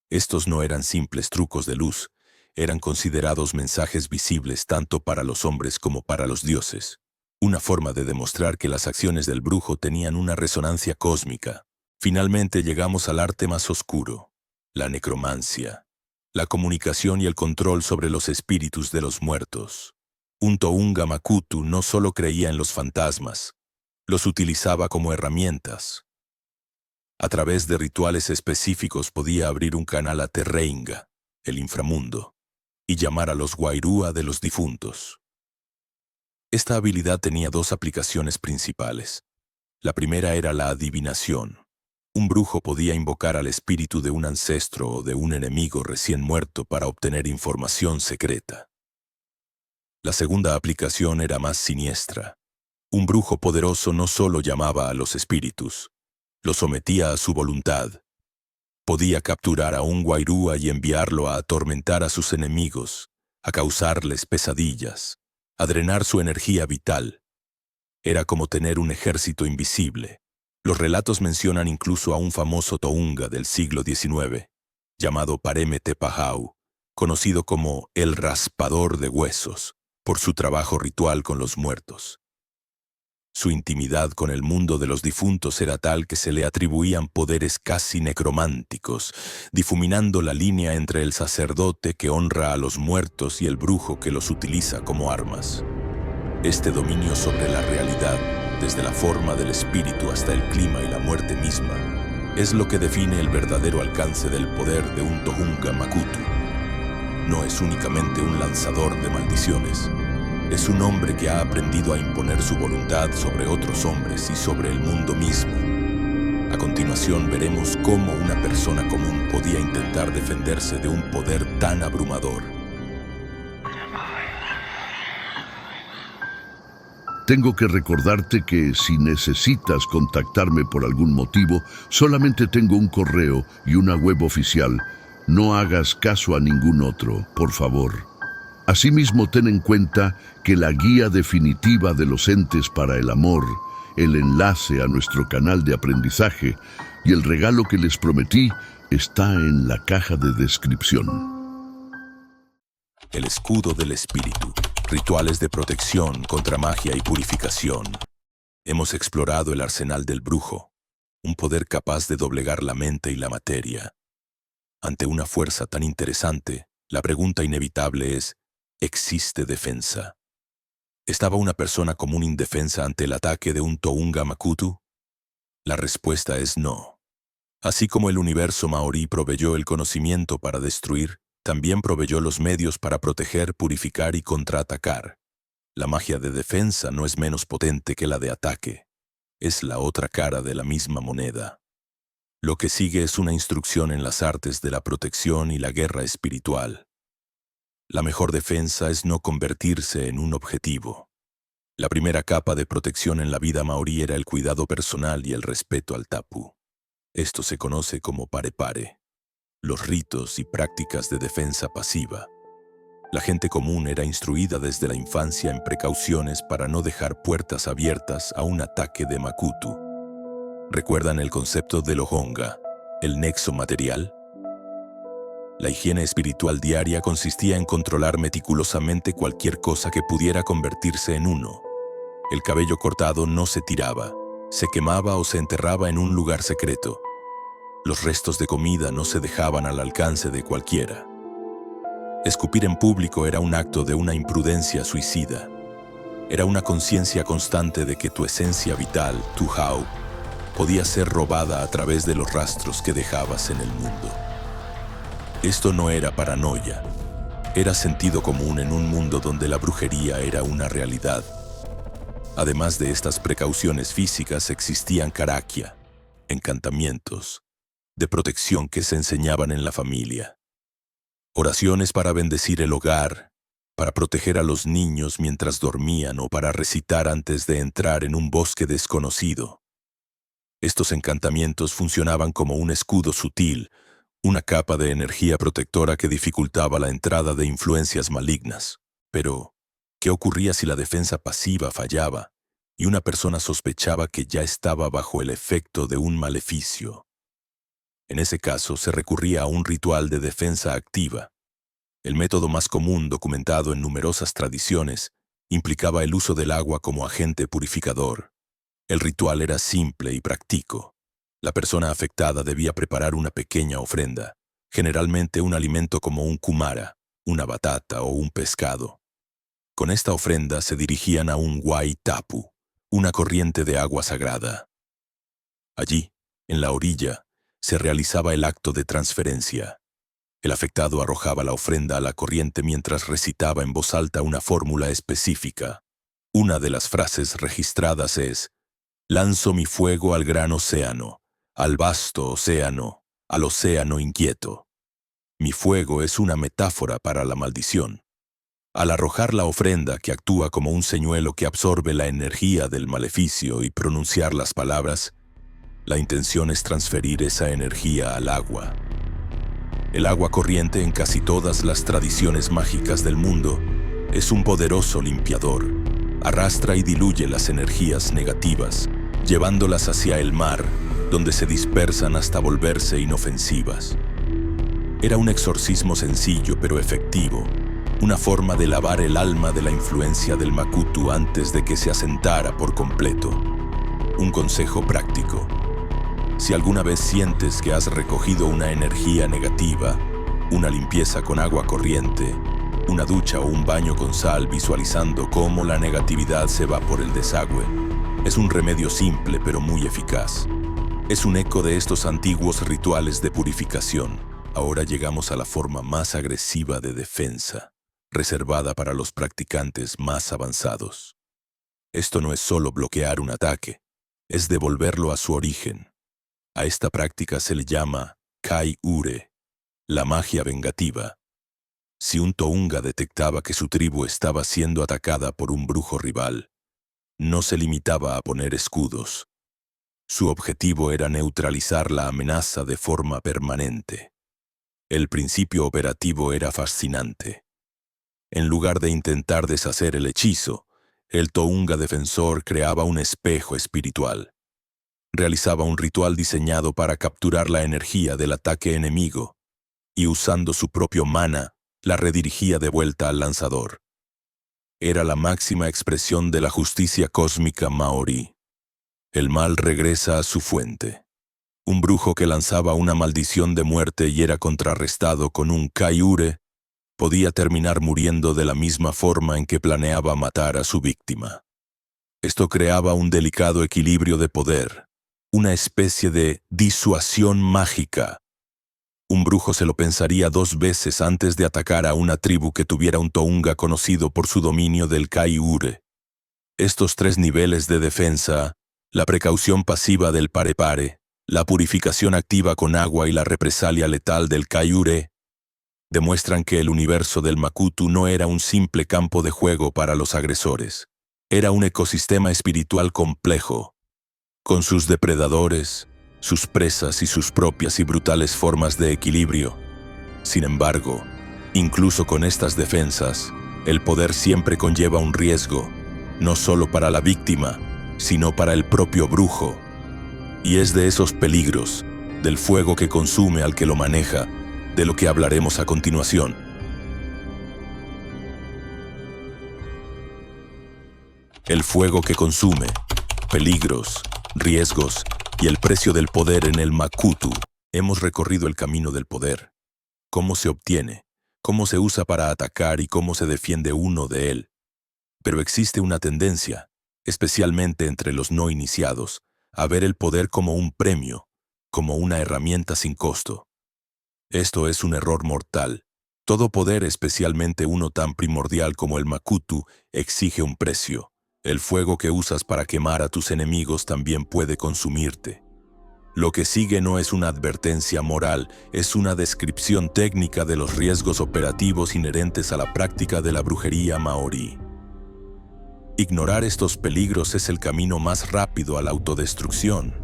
Estos no eran simples trucos de luz, eran considerados mensajes visibles tanto para los hombres como para los dioses. Una forma de demostrar que las acciones del brujo tenían una resonancia cósmica. Finalmente llegamos al arte más oscuro, la necromancia, la comunicación y el control sobre los espíritus de los muertos. Un Tohunga Makutu no solo creía en los fantasmas, los utilizaba como herramientas. A través de rituales específicos podía abrir un canal a Terreinga, el inframundo, y llamar a los Wairua de los difuntos. Esta habilidad tenía dos aplicaciones principales. La primera era la adivinación. Un brujo podía invocar al espíritu de un ancestro o de un enemigo recién muerto para obtener información secreta. La segunda aplicación era más siniestra. Un brujo poderoso no solo llamaba a los espíritus, los sometía a su voluntad. Podía capturar a un Wairua y enviarlo a atormentar a sus enemigos, a causarles pesadillas, a drenar su energía vital. Era como tener un ejército invisible. Los relatos mencionan incluso a un famoso Tohunga del siglo XIX, llamado Pareme Tepahau, conocido como el raspador de huesos, por su trabajo ritual con los muertos. Su intimidad con el mundo de los difuntos era tal que se le atribuían poderes casi necrománticos, difuminando la línea entre el sacerdote que honra a los muertos y el brujo que los utiliza como armas. Este dominio sobre la realidad, desde la forma del espíritu hasta el clima y la muerte misma, es lo que define el verdadero alcance del poder de un Tohunga Makutu. No es únicamente un lanzador de maldiciones. Es un hombre que ha aprendido a imponer su voluntad sobre otros hombres y sobre el mundo mismo. A continuación veremos cómo una persona común podía intentar defenderse de un poder tan abrumador. Tengo que recordarte que si necesitas contactarme por algún motivo, solamente tengo un correo y una web oficial. No hagas caso a ningún otro, por favor. Asimismo, ten en cuenta que la guía definitiva de los entes para el amor, el enlace a nuestro canal de aprendizaje y el regalo que les prometí está en la caja de descripción. El escudo del espíritu. Rituales de protección contra magia y purificación. Hemos explorado el arsenal del brujo, un poder capaz de doblegar la mente y la materia. Ante una fuerza tan interesante, la pregunta inevitable es, ¿existe defensa? ¿Estaba una persona común indefensa ante el ataque de un Tohunga Makutu? La respuesta es no. Así como el universo maorí proveyó el conocimiento para destruir, también proveyó los medios para proteger, purificar y contraatacar. La magia de defensa no es menos potente que la de ataque. Es la otra cara de la misma moneda. Lo que sigue es una instrucción en las artes de la protección y la guerra espiritual. La mejor defensa es no convertirse en un objetivo. La primera capa de protección en la vida maorí era el cuidado personal y el respeto al tapu. Esto se conoce como pare-pare, los ritos y prácticas de defensa pasiva. La gente común era instruida desde la infancia en precauciones para no dejar puertas abiertas a un ataque de Makutu. ¿Recuerdan el concepto de Lohonga, el nexo material? La higiene espiritual diaria consistía en controlar meticulosamente cualquier cosa que pudiera convertirse en uno. El cabello cortado no se tiraba, se quemaba o se enterraba en un lugar secreto. Los restos de comida no se dejaban al alcance de cualquiera. Escupir en público era un acto de una imprudencia suicida. Era una conciencia constante de que tu esencia vital, tu Hao, podía ser robada a través de los rastros que dejabas en el mundo. Esto no era paranoia, era sentido común en un mundo donde la brujería era una realidad. Además de estas precauciones físicas, existían karakia, encantamientos, de protección que se enseñaban en la familia. Oraciones para bendecir el hogar, para proteger a los niños mientras dormían o para recitar antes de entrar en un bosque desconocido. Estos encantamientos funcionaban como un escudo sutil, una capa de energía protectora que dificultaba la entrada de influencias malignas. Pero, ¿qué ocurría si la defensa pasiva fallaba y una persona sospechaba que ya estaba bajo el efecto de un maleficio? En ese caso, se recurría a un ritual de defensa activa. El método más común, documentado en numerosas tradiciones, implicaba el uso del agua como agente purificador. El ritual era simple y práctico. La persona afectada debía preparar una pequeña ofrenda, generalmente un alimento como un kumara, una batata o un pescado. Con esta ofrenda se dirigían a un Wai Tapu, una corriente de agua sagrada. Allí, en la orilla, se realizaba el acto de transferencia. El afectado arrojaba la ofrenda a la corriente mientras recitaba en voz alta una fórmula específica. Una de las frases registradas es: «Lanzo mi fuego al gran océano, al vasto océano, al océano inquieto». Mi fuego es una metáfora para la maldición. Al arrojar la ofrenda, que actúa como un señuelo que absorbe la energía del maleficio, y pronunciar las palabras, la intención es transferir esa energía al agua. El agua corriente, en casi todas las tradiciones mágicas del mundo, es un poderoso limpiador. Arrastra y diluye las energías negativas, llevándolas hacia el mar, donde se dispersan hasta volverse inofensivas. Era un exorcismo sencillo pero efectivo, una forma de lavar el alma de la influencia del Makutu antes de que se asentara por completo. Un consejo práctico: si alguna vez sientes que has recogido una energía negativa, una limpieza con agua corriente, una ducha o un baño con sal visualizando cómo la negatividad se va por el desagüe, es un remedio simple pero muy eficaz. Es un eco de estos antiguos rituales de purificación. Ahora llegamos a la forma más agresiva de defensa, reservada para los practicantes más avanzados. Esto no es solo bloquear un ataque, es devolverlo a su origen. A esta práctica se le llama Kai-Ure, la magia vengativa. Si un Tounga detectaba que su tribu estaba siendo atacada por un brujo rival, no se limitaba a poner escudos. Su objetivo era neutralizar la amenaza de forma permanente. El principio operativo era fascinante. En lugar de intentar deshacer el hechizo, el Tounga defensor creaba un espejo espiritual. Realizaba un ritual diseñado para capturar la energía del ataque enemigo y, usando su propio mana, la redirigía de vuelta al lanzador. Era la máxima expresión de la justicia cósmica maorí. El mal regresa a su fuente. Un brujo que lanzaba una maldición de muerte y era contrarrestado con un Kai-Ure podía terminar muriendo de la misma forma en que planeaba matar a su víctima. Esto creaba un delicado equilibrio de poder, una especie de disuasión mágica. Un brujo se lo pensaría 2 veces antes de atacar a una tribu que tuviera un Tounga conocido por su dominio del Kai-Ure. Estos 3 niveles de defensa, la precaución pasiva del pare-pare, la purificación activa con agua y la represalia letal del Kai-Ure, demuestran que el universo del Makutu no era un simple campo de juego para los agresores. Era un ecosistema espiritual complejo, con sus depredadores, sus presas y sus propias y brutales formas de equilibrio. Sin embargo, incluso con estas defensas, el poder siempre conlleva un riesgo, no solo para la víctima, sino para el propio brujo. Y es de esos peligros, del fuego que consume al que lo maneja, de lo que hablaremos a continuación. El fuego que consume, peligros, riesgos y el precio del poder en el Makutu. Hemos recorrido el camino del poder. ¿Cómo se obtiene? cómo se usa para atacar y cómo se defiende uno de él. Pero existe una tendencia, especialmente entre los no iniciados, a ver el poder como un premio, como una herramienta sin costo. Esto es un error mortal. Todo poder, especialmente uno tan primordial como el Makutu, exige un precio. El fuego que usas para quemar a tus enemigos también puede consumirte. Lo que sigue no es una advertencia moral, es una descripción técnica de los riesgos operativos inherentes a la práctica de la brujería maorí. Ignorar estos peligros es el camino más rápido a la autodestrucción.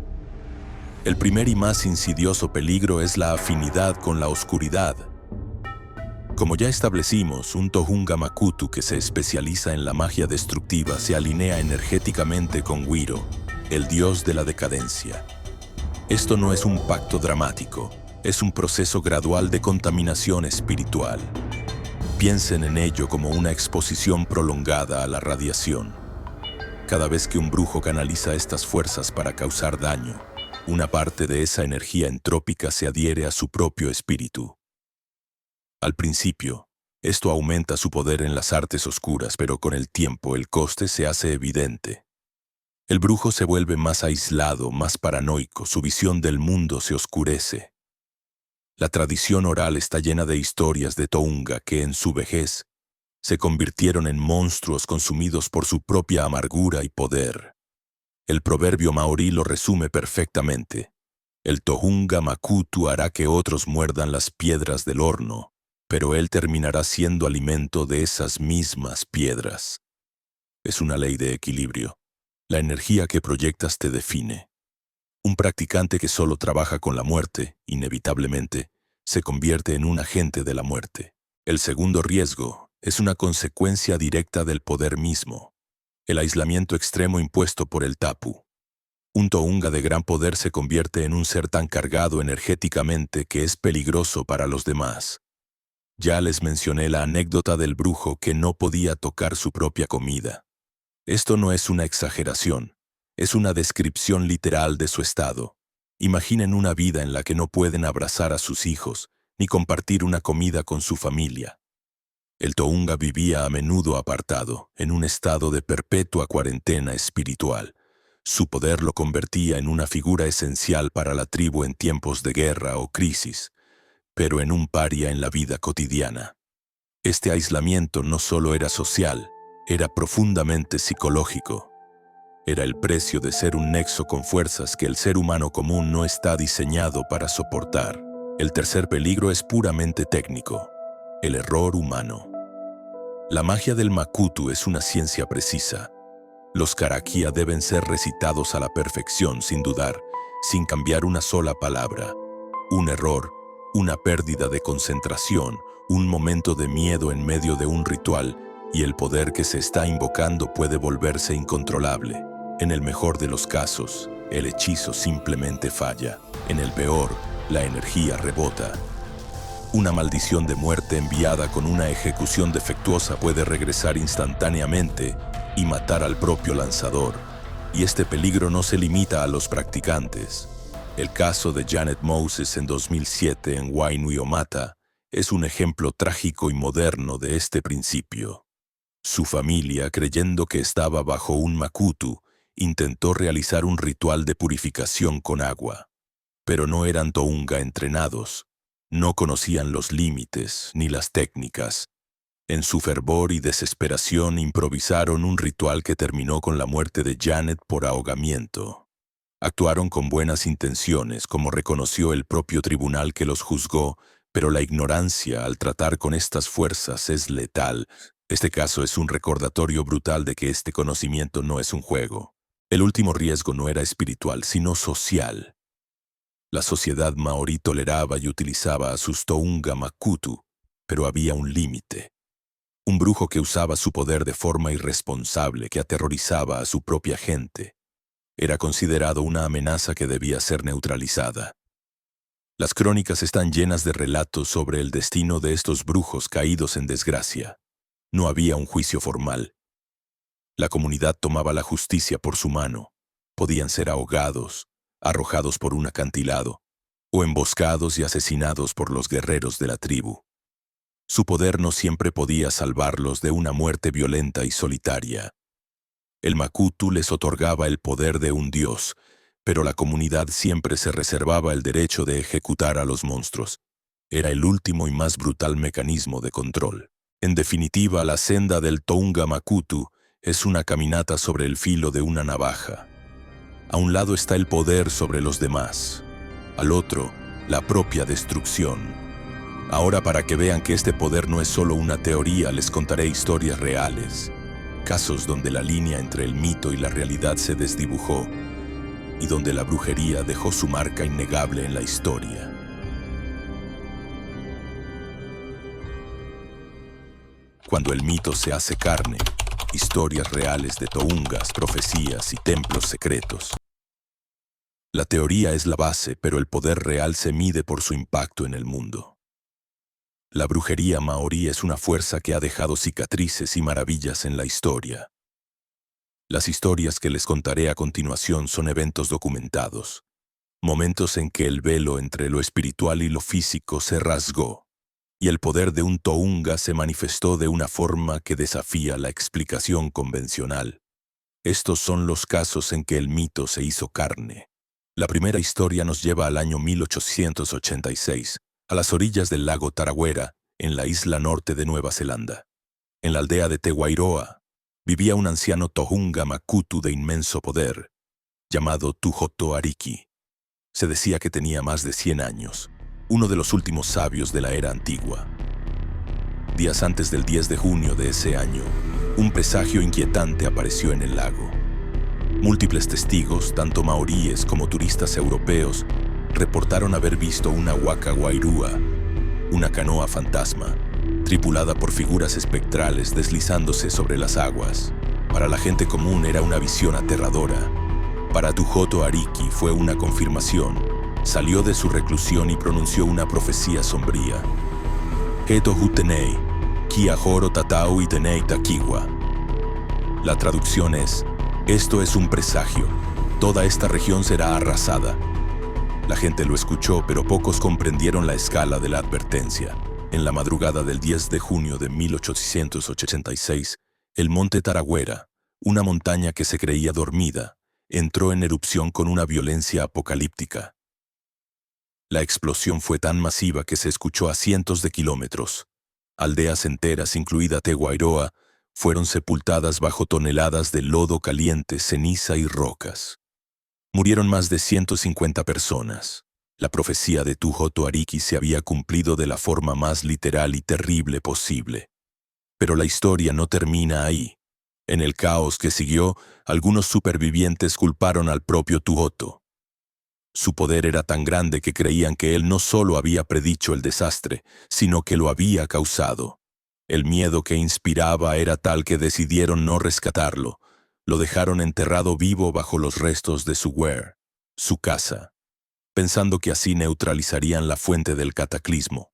El primer y más insidioso peligro es la afinidad con la oscuridad. Como ya establecimos, un Tohunga Makutu que se especializa en la magia destructiva se alinea energéticamente con Wiro, el dios de la decadencia. Esto no es un pacto dramático, es un proceso gradual de contaminación espiritual. Piensen en ello como una exposición prolongada a la radiación. Cada vez que un brujo canaliza estas fuerzas para causar daño, una parte de esa energía entrópica se adhiere a su propio espíritu. Al principio, esto aumenta su poder en las artes oscuras, pero con el tiempo el coste se hace evidente. El brujo se vuelve más aislado, más paranoico, su visión del mundo se oscurece. La tradición oral está llena de historias de Tohunga que en su vejez se convirtieron en monstruos consumidos por su propia amargura y poder. El proverbio maorí lo resume perfectamente. El Tohunga Makutu hará que otros muerdan las piedras del horno, pero él terminará siendo alimento de esas mismas piedras. Es una ley de equilibrio. La energía que proyectas te define. Un practicante que solo trabaja con la muerte, inevitablemente, se convierte en un agente de la muerte. El segundo riesgo es una consecuencia directa del poder mismo. El aislamiento extremo impuesto por el tapu. Un Tohunga de gran poder se convierte en un ser tan cargado energéticamente que es peligroso para los demás. Ya les mencioné la anécdota del brujo que no podía tocar su propia comida. Esto no es una exageración, es una descripción literal de su estado. Imaginen una vida en la que no pueden abrazar a sus hijos, ni compartir una comida con su familia. El Tohunga vivía a menudo apartado, en un estado de perpetua cuarentena espiritual. Su poder lo convertía en una figura esencial para la tribu en tiempos de guerra o crisis, pero en un paria en la vida cotidiana. Este aislamiento no solo era social, era profundamente psicológico. Era el precio de ser un nexo con fuerzas que el ser humano común no está diseñado para soportar. El tercer peligro es puramente técnico, el error humano. La magia del Makutu es una ciencia precisa. Los karakia deben ser recitados a la perfección sin dudar, sin cambiar una sola palabra. Un error, una pérdida de concentración, un momento de miedo en medio de un ritual, y el poder que se está invocando puede volverse incontrolable. En el mejor de los casos, el hechizo simplemente falla. En el peor, la energía rebota. Una maldición de muerte enviada con una ejecución defectuosa puede regresar instantáneamente y matar al propio lanzador. Y este peligro no se limita a los practicantes. El caso de Janet Moses en 2007 en Wainuiomata es un ejemplo trágico y moderno de este principio. Su familia, creyendo que estaba bajo un Makutu, intentó realizar un ritual de purificación con agua. Pero no eran Tohunga entrenados, no conocían los límites ni las técnicas. En su fervor y desesperación improvisaron un ritual que terminó con la muerte de Janet por ahogamiento. Actuaron con buenas intenciones, como reconoció el propio tribunal que los juzgó, pero la ignorancia al tratar con estas fuerzas es letal. Este caso es un recordatorio brutal de que este conocimiento no es un juego. El último riesgo no era espiritual, sino social. La sociedad maorí toleraba y utilizaba a sus Tohunga Makutu, pero había un límite. Un brujo que usaba su poder de forma irresponsable, que aterrorizaba a su propia gente, era considerado una amenaza que debía ser neutralizada. Las crónicas están llenas de relatos sobre el destino de estos brujos caídos en desgracia. No había un juicio formal. La comunidad tomaba la justicia por su mano. Podían ser ahogados, arrojados por un acantilado, o emboscados y asesinados por los guerreros de la tribu. Su poder no siempre podía salvarlos de una muerte violenta y solitaria. El Makutu les otorgaba el poder de un dios, pero la comunidad siempre se reservaba el derecho de ejecutar a los monstruos. Era el último y más brutal mecanismo de control. En definitiva, la senda del Tohunga Makutu es una caminata sobre el filo de una navaja. A un lado está el poder sobre los demás, al otro, la propia destrucción. Ahora, para que vean que este poder no es solo una teoría, les contaré historias reales. Casos donde la línea entre el mito y la realidad se desdibujó y donde la brujería dejó su marca innegable en la historia. Cuando el mito se hace carne, historias reales de tohungas, profecías y templos secretos. La teoría es la base, pero el poder real se mide por su impacto en el mundo. La brujería maorí es una fuerza que ha dejado cicatrices y maravillas en la historia. Las historias que les contaré a continuación son eventos documentados, momentos en que el velo entre lo espiritual y lo físico se rasgó, y el poder de un tohunga se manifestó de una forma que desafía la explicación convencional. Estos son los casos en que el mito se hizo carne. La primera historia nos lleva al año 1886, a las orillas del lago Tarawera, en la isla norte de Nueva Zelanda. En la aldea de Te Wairoa, vivía un anciano tohunga Makutu de inmenso poder, llamado Tuhoto Ariki. Se decía que tenía más de 100 años, uno de los últimos sabios de la era antigua. Días antes del 10 de junio de ese año, un presagio inquietante apareció en el lago. Múltiples testigos, tanto maoríes como turistas europeos, reportaron haber visto una waka wairua, una canoa fantasma, tripulada por figuras espectrales deslizándose sobre las aguas. Para la gente común era una visión aterradora. Para Tuhoto Ariki fue una confirmación. Salió de su reclusión y pronunció una profecía sombría. Heto hutenei, kia joro tatau y tenei takiwa. La traducción es: esto es un presagio, toda esta región será arrasada. La gente lo escuchó, pero pocos comprendieron la escala de la advertencia. En la madrugada del 10 de junio de 1886, el monte Tarawera, una montaña que se creía dormida, entró en erupción con una violencia apocalíptica. La explosión fue tan masiva que se escuchó a cientos de kilómetros. Aldeas enteras, incluida Te Wairoa, fueron sepultadas bajo toneladas de lodo caliente, ceniza y rocas. Murieron más de 150 personas. La profecía de Tuhoto Ariki se había cumplido de la forma más literal y terrible posible. Pero la historia no termina ahí. En el caos que siguió, algunos supervivientes culparon al propio Tuhoto. Su poder era tan grande que creían que él no solo había predicho el desastre, sino que lo había causado. El miedo que inspiraba era tal que decidieron no rescatarlo. Lo dejaron enterrado vivo bajo los restos de su ware, su casa, pensando que así neutralizarían la fuente del cataclismo.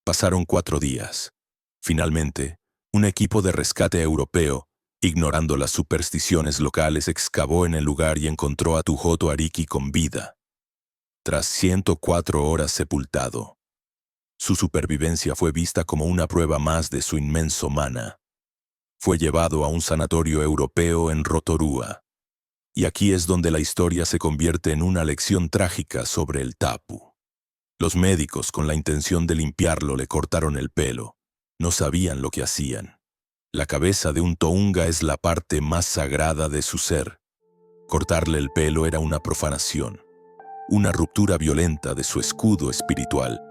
Pasaron 4 días. Finalmente, un equipo de rescate europeo, ignorando las supersticiones locales, excavó en el lugar y encontró a Tuhoto Ariki con vida. Tras 104 horas sepultado, su supervivencia fue vista como una prueba más de su inmenso mana. Fue llevado a un sanatorio europeo en Rotorua. Y aquí es donde la historia se convierte en una lección trágica sobre el tapu. Los médicos, con la intención de limpiarlo, le cortaron el pelo. No sabían lo que hacían. La cabeza de un tohunga es la parte más sagrada de su ser. Cortarle el pelo era una profanación, una ruptura violenta de su escudo espiritual.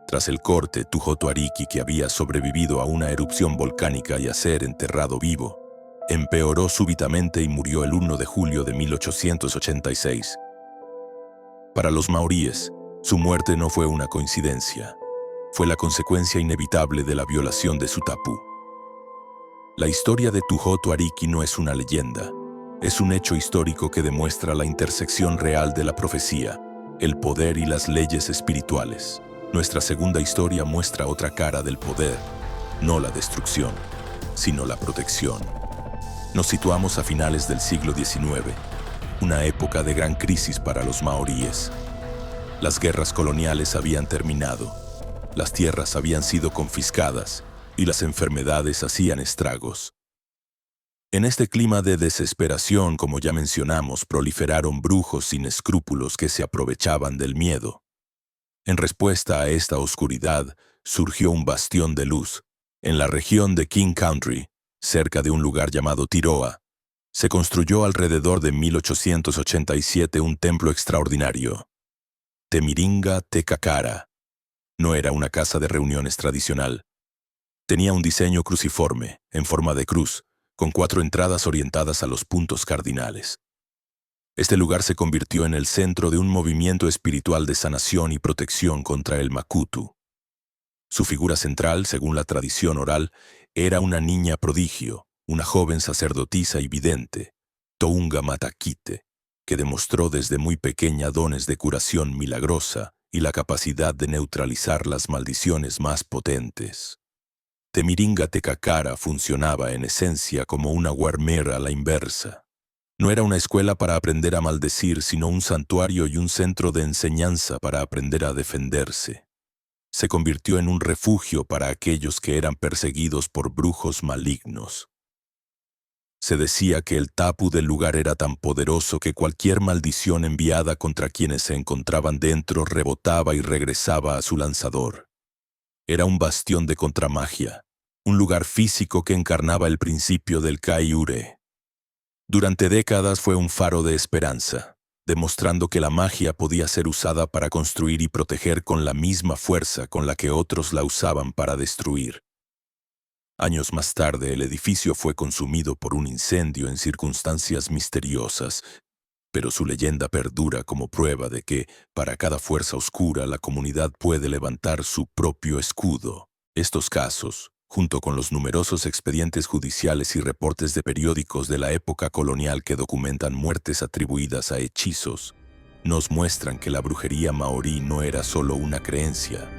Tras el corte, Tuhoto Ariki, que había sobrevivido a una erupción volcánica y a ser enterrado vivo, empeoró súbitamente y murió el 1 de julio de 1886. Para los maoríes, su muerte no fue una coincidencia. Fue la consecuencia inevitable de la violación de su tapu. La historia de Tuhoto Ariki no es una leyenda. Es un hecho histórico que demuestra la intersección real de la profecía, el poder y las leyes espirituales. Nuestra segunda historia muestra otra cara del poder, no la destrucción, sino la protección. Nos situamos a finales del siglo XIX, una época de gran crisis para los maoríes. Las guerras coloniales habían terminado. Las tierras habían sido confiscadas y las enfermedades hacían estragos. En este clima de desesperación, como ya mencionamos, proliferaron brujos sin escrúpulos que se aprovechaban del miedo. En respuesta a esta oscuridad, surgió un bastión de luz. En la región de King Country, cerca de un lugar llamado Tiroa, se construyó alrededor de 1887 un templo extraordinario. Temiringa Tekakara. No era una casa de reuniones tradicional. Tenía un diseño cruciforme, en forma de cruz, con 4 entradas orientadas a los puntos cardinales. Este lugar se convirtió en el centro de un movimiento espiritual de sanación y protección contra el Makutu. Su figura central, según la tradición oral, era una niña prodigio, una joven sacerdotisa y vidente, Tounga Matakite, que demostró desde muy pequeña dones de curación milagrosa y la capacidad de neutralizar las maldiciones más potentes. Temiringa Tekakara funcionaba en esencia como una guarmera a la inversa. No era una escuela para aprender a maldecir, sino un santuario y un centro de enseñanza para aprender a defenderse. Se convirtió en un refugio para aquellos que eran perseguidos por brujos malignos. Se decía que el tapu del lugar era tan poderoso que cualquier maldición enviada contra quienes se encontraban dentro rebotaba y regresaba a su lanzador. Era un bastión de contramagia, un lugar físico que encarnaba el principio del Kaiure. Durante décadas fue un faro de esperanza, demostrando que la magia podía ser usada para construir y proteger con la misma fuerza con la que otros la usaban para destruir. Años más tarde, el edificio fue consumido por un incendio en circunstancias misteriosas, pero su leyenda perdura como prueba de que, para cada fuerza oscura, la comunidad puede levantar su propio escudo. Estos casos, junto con los numerosos expedientes judiciales y reportes de periódicos de la época colonial que documentan muertes atribuidas a hechizos, nos muestran que la brujería maorí no era solo una creencia,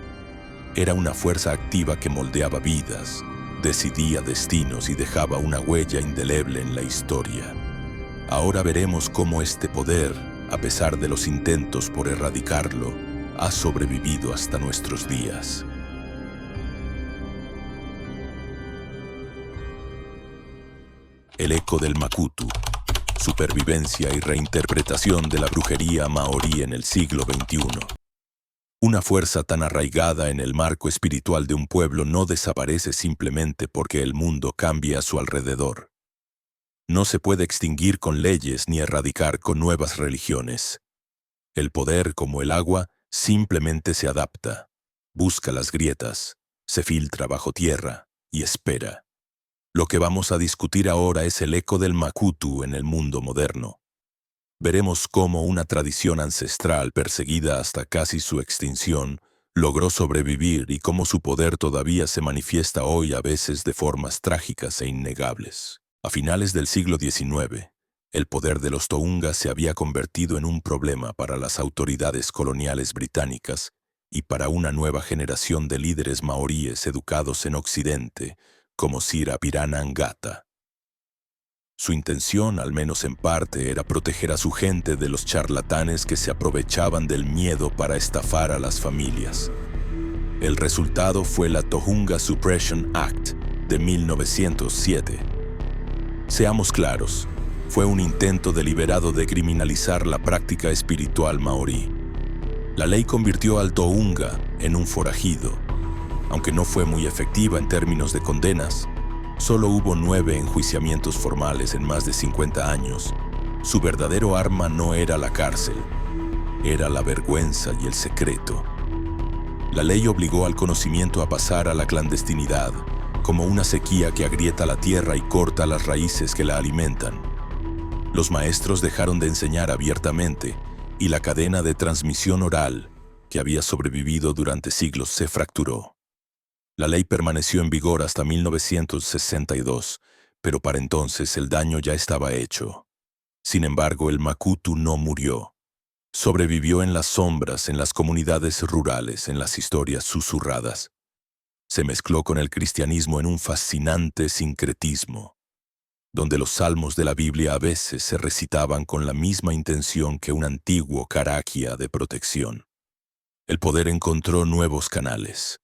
era una fuerza activa que moldeaba vidas, decidía destinos y dejaba una huella indeleble en la historia. Ahora veremos cómo este poder, a pesar de los intentos por erradicarlo, ha sobrevivido hasta nuestros días. El eco del Makutu, supervivencia y reinterpretación de la brujería maorí en el siglo XXI. Una fuerza tan arraigada en el marco espiritual de un pueblo no desaparece simplemente porque el mundo cambie a su alrededor. No se puede extinguir con leyes ni erradicar con nuevas religiones. El poder, como el agua, simplemente se adapta, busca las grietas, se filtra bajo tierra y espera. Lo que vamos a discutir ahora es el eco del Makutu en el mundo moderno. Veremos cómo una tradición ancestral perseguida hasta casi su extinción logró sobrevivir y cómo su poder todavía se manifiesta hoy a veces de formas trágicas e innegables. A finales del siglo XIX, el poder de los Tounga se había convertido en un problema para las autoridades coloniales británicas y para una nueva generación de líderes maoríes educados en Occidente, como Sir Apirana Ngata. Su intención, al menos en parte, era proteger a su gente de los charlatanes que se aprovechaban del miedo para estafar a las familias. El resultado fue la Tohunga Suppression Act de 1907. Seamos claros, fue un intento deliberado de criminalizar la práctica espiritual maorí. La ley convirtió al Tohunga en un forajido. Aunque no fue muy efectiva en términos de condenas, solo hubo 9 enjuiciamientos formales en más de 50 años. Su verdadero arma no era la cárcel, era la vergüenza y el secreto. La ley obligó al conocimiento a pasar a la clandestinidad, como una sequía que agrieta la tierra y corta las raíces que la alimentan. Los maestros dejaron de enseñar abiertamente y la cadena de transmisión oral, que había sobrevivido durante siglos, se fracturó. La ley permaneció en vigor hasta 1962, pero para entonces el daño ya estaba hecho. Sin embargo, el Makutu no murió. Sobrevivió en las sombras, en las comunidades rurales, en las historias susurradas. Se mezcló con el cristianismo en un fascinante sincretismo, donde los salmos de la Biblia a veces se recitaban con la misma intención que un antiguo karakia de protección. El poder encontró nuevos canales.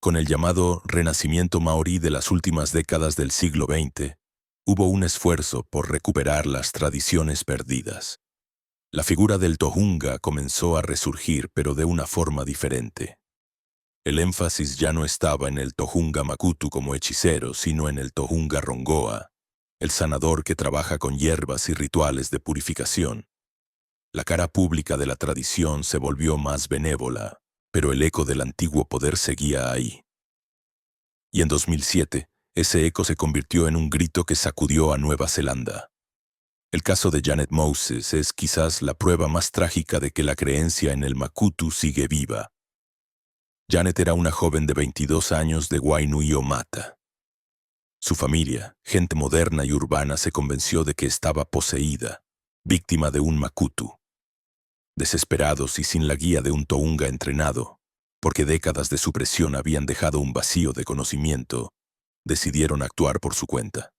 Con el llamado renacimiento maorí de las últimas décadas del siglo XX, hubo un esfuerzo por recuperar las tradiciones perdidas. La figura del tohunga comenzó a resurgir, pero de una forma diferente. El énfasis ya no estaba en el tohunga makutu como hechicero, sino en el tohunga rongoa, el sanador que trabaja con hierbas y rituales de purificación. La cara pública de la tradición se volvió más benévola, pero el eco del antiguo poder seguía ahí. Y en 2007, ese eco se convirtió en un grito que sacudió a Nueva Zelanda. El caso de Janet Moses es quizás la prueba más trágica de que la creencia en el makutu sigue viva. Janet era una joven de 22 años de Wainuiomata. Su familia, gente moderna y urbana, se convenció de que estaba poseída, víctima de un makutu. Desesperados y sin la guía de un tohunga entrenado, porque décadas de supresión habían dejado un vacío de conocimiento, decidieron actuar por su cuenta.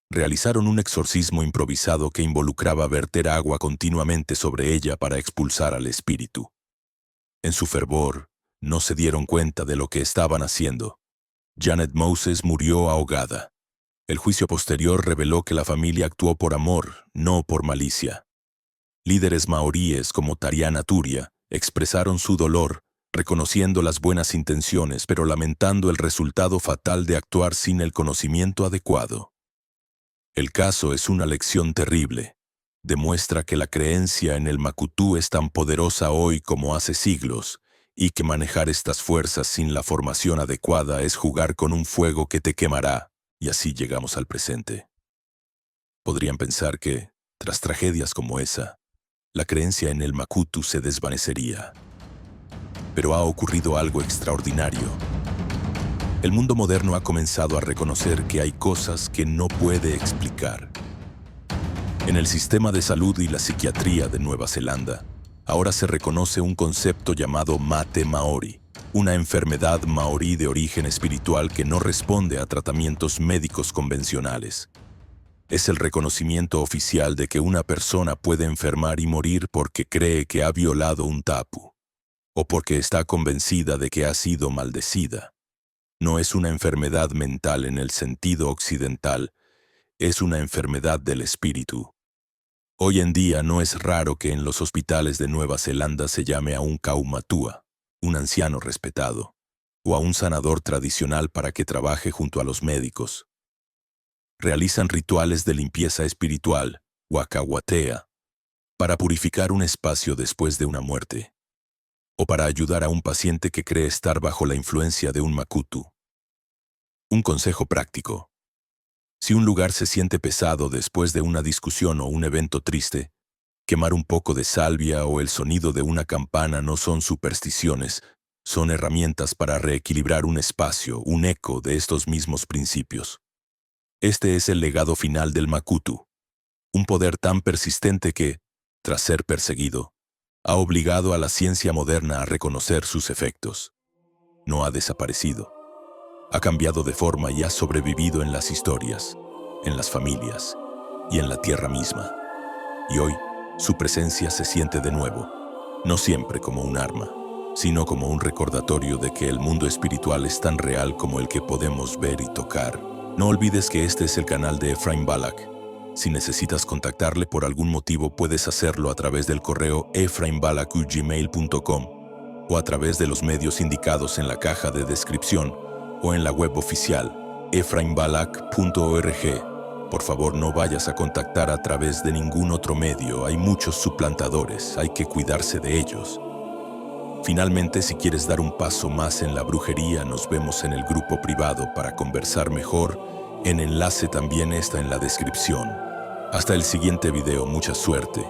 Realizaron un exorcismo improvisado que involucraba verter agua continuamente sobre ella para expulsar al espíritu. En su fervor, no se dieron cuenta de lo que estaban haciendo. Janet Moses murió ahogada. El juicio posterior reveló que la familia actuó por amor, no por malicia. Líderes maoríes como Tariana Turia expresaron su dolor, reconociendo las buenas intenciones, pero lamentando el resultado fatal de actuar sin el conocimiento adecuado. El caso es una lección terrible. Demuestra que la creencia en el makutu es tan poderosa hoy como hace siglos, y que manejar estas fuerzas sin la formación adecuada es jugar con un fuego que te quemará, y así llegamos al presente. Podrían pensar que, tras tragedias como esa, la creencia en el makutu se desvanecería. Pero ha ocurrido algo extraordinario. El mundo moderno ha comenzado a reconocer que hay cosas que no puede explicar. En el sistema de salud y la psiquiatría de Nueva Zelanda, ahora se reconoce un concepto llamado mate maori, una enfermedad maorí de origen espiritual que no responde a tratamientos médicos convencionales. Es el reconocimiento oficial de que una persona puede enfermar y morir porque cree que ha violado un tapu, o porque está convencida de que ha sido maldecida. No es una enfermedad mental en el sentido occidental, es una enfermedad del espíritu. Hoy en día no es raro que en los hospitales de Nueva Zelanda se llame a un kaumatua, un anciano respetado, o a un sanador tradicional para que trabaje junto a los médicos. Realizan rituales de limpieza espiritual, wakawatea, para purificar un espacio después de una muerte, o para ayudar a un paciente que cree estar bajo la influencia de un makutu. Un consejo práctico. Si un lugar se siente pesado después de una discusión o un evento triste, quemar un poco de salvia o el sonido de una campana no son supersticiones, son herramientas para reequilibrar un espacio, un eco de estos mismos principios. Este es el legado final del makutu, un poder tan persistente que, tras ser perseguido, ha obligado a la ciencia moderna a reconocer sus efectos. No ha desaparecido. Ha cambiado de forma y ha sobrevivido en las historias, en las familias y en la tierra misma. Y hoy, su presencia se siente de nuevo, no siempre como un arma, sino como un recordatorio de que el mundo espiritual es tan real como el que podemos ver y tocar. No olvides que este es el canal de Ephraim Balak. Si necesitas contactarle por algún motivo, puedes hacerlo a través del correo ephraimbalak@gmail.com o a través de los medios indicados en la caja de descripción o en la web oficial, ephraimbalak.org. Por favor, no vayas a contactar a través de ningún otro medio. Hay muchos suplantadores, hay que cuidarse de ellos. Finalmente, si quieres dar un paso más en la brujería, nos vemos en el grupo privado para conversar mejor. El enlace también está en la descripción. Hasta el siguiente video, mucha suerte.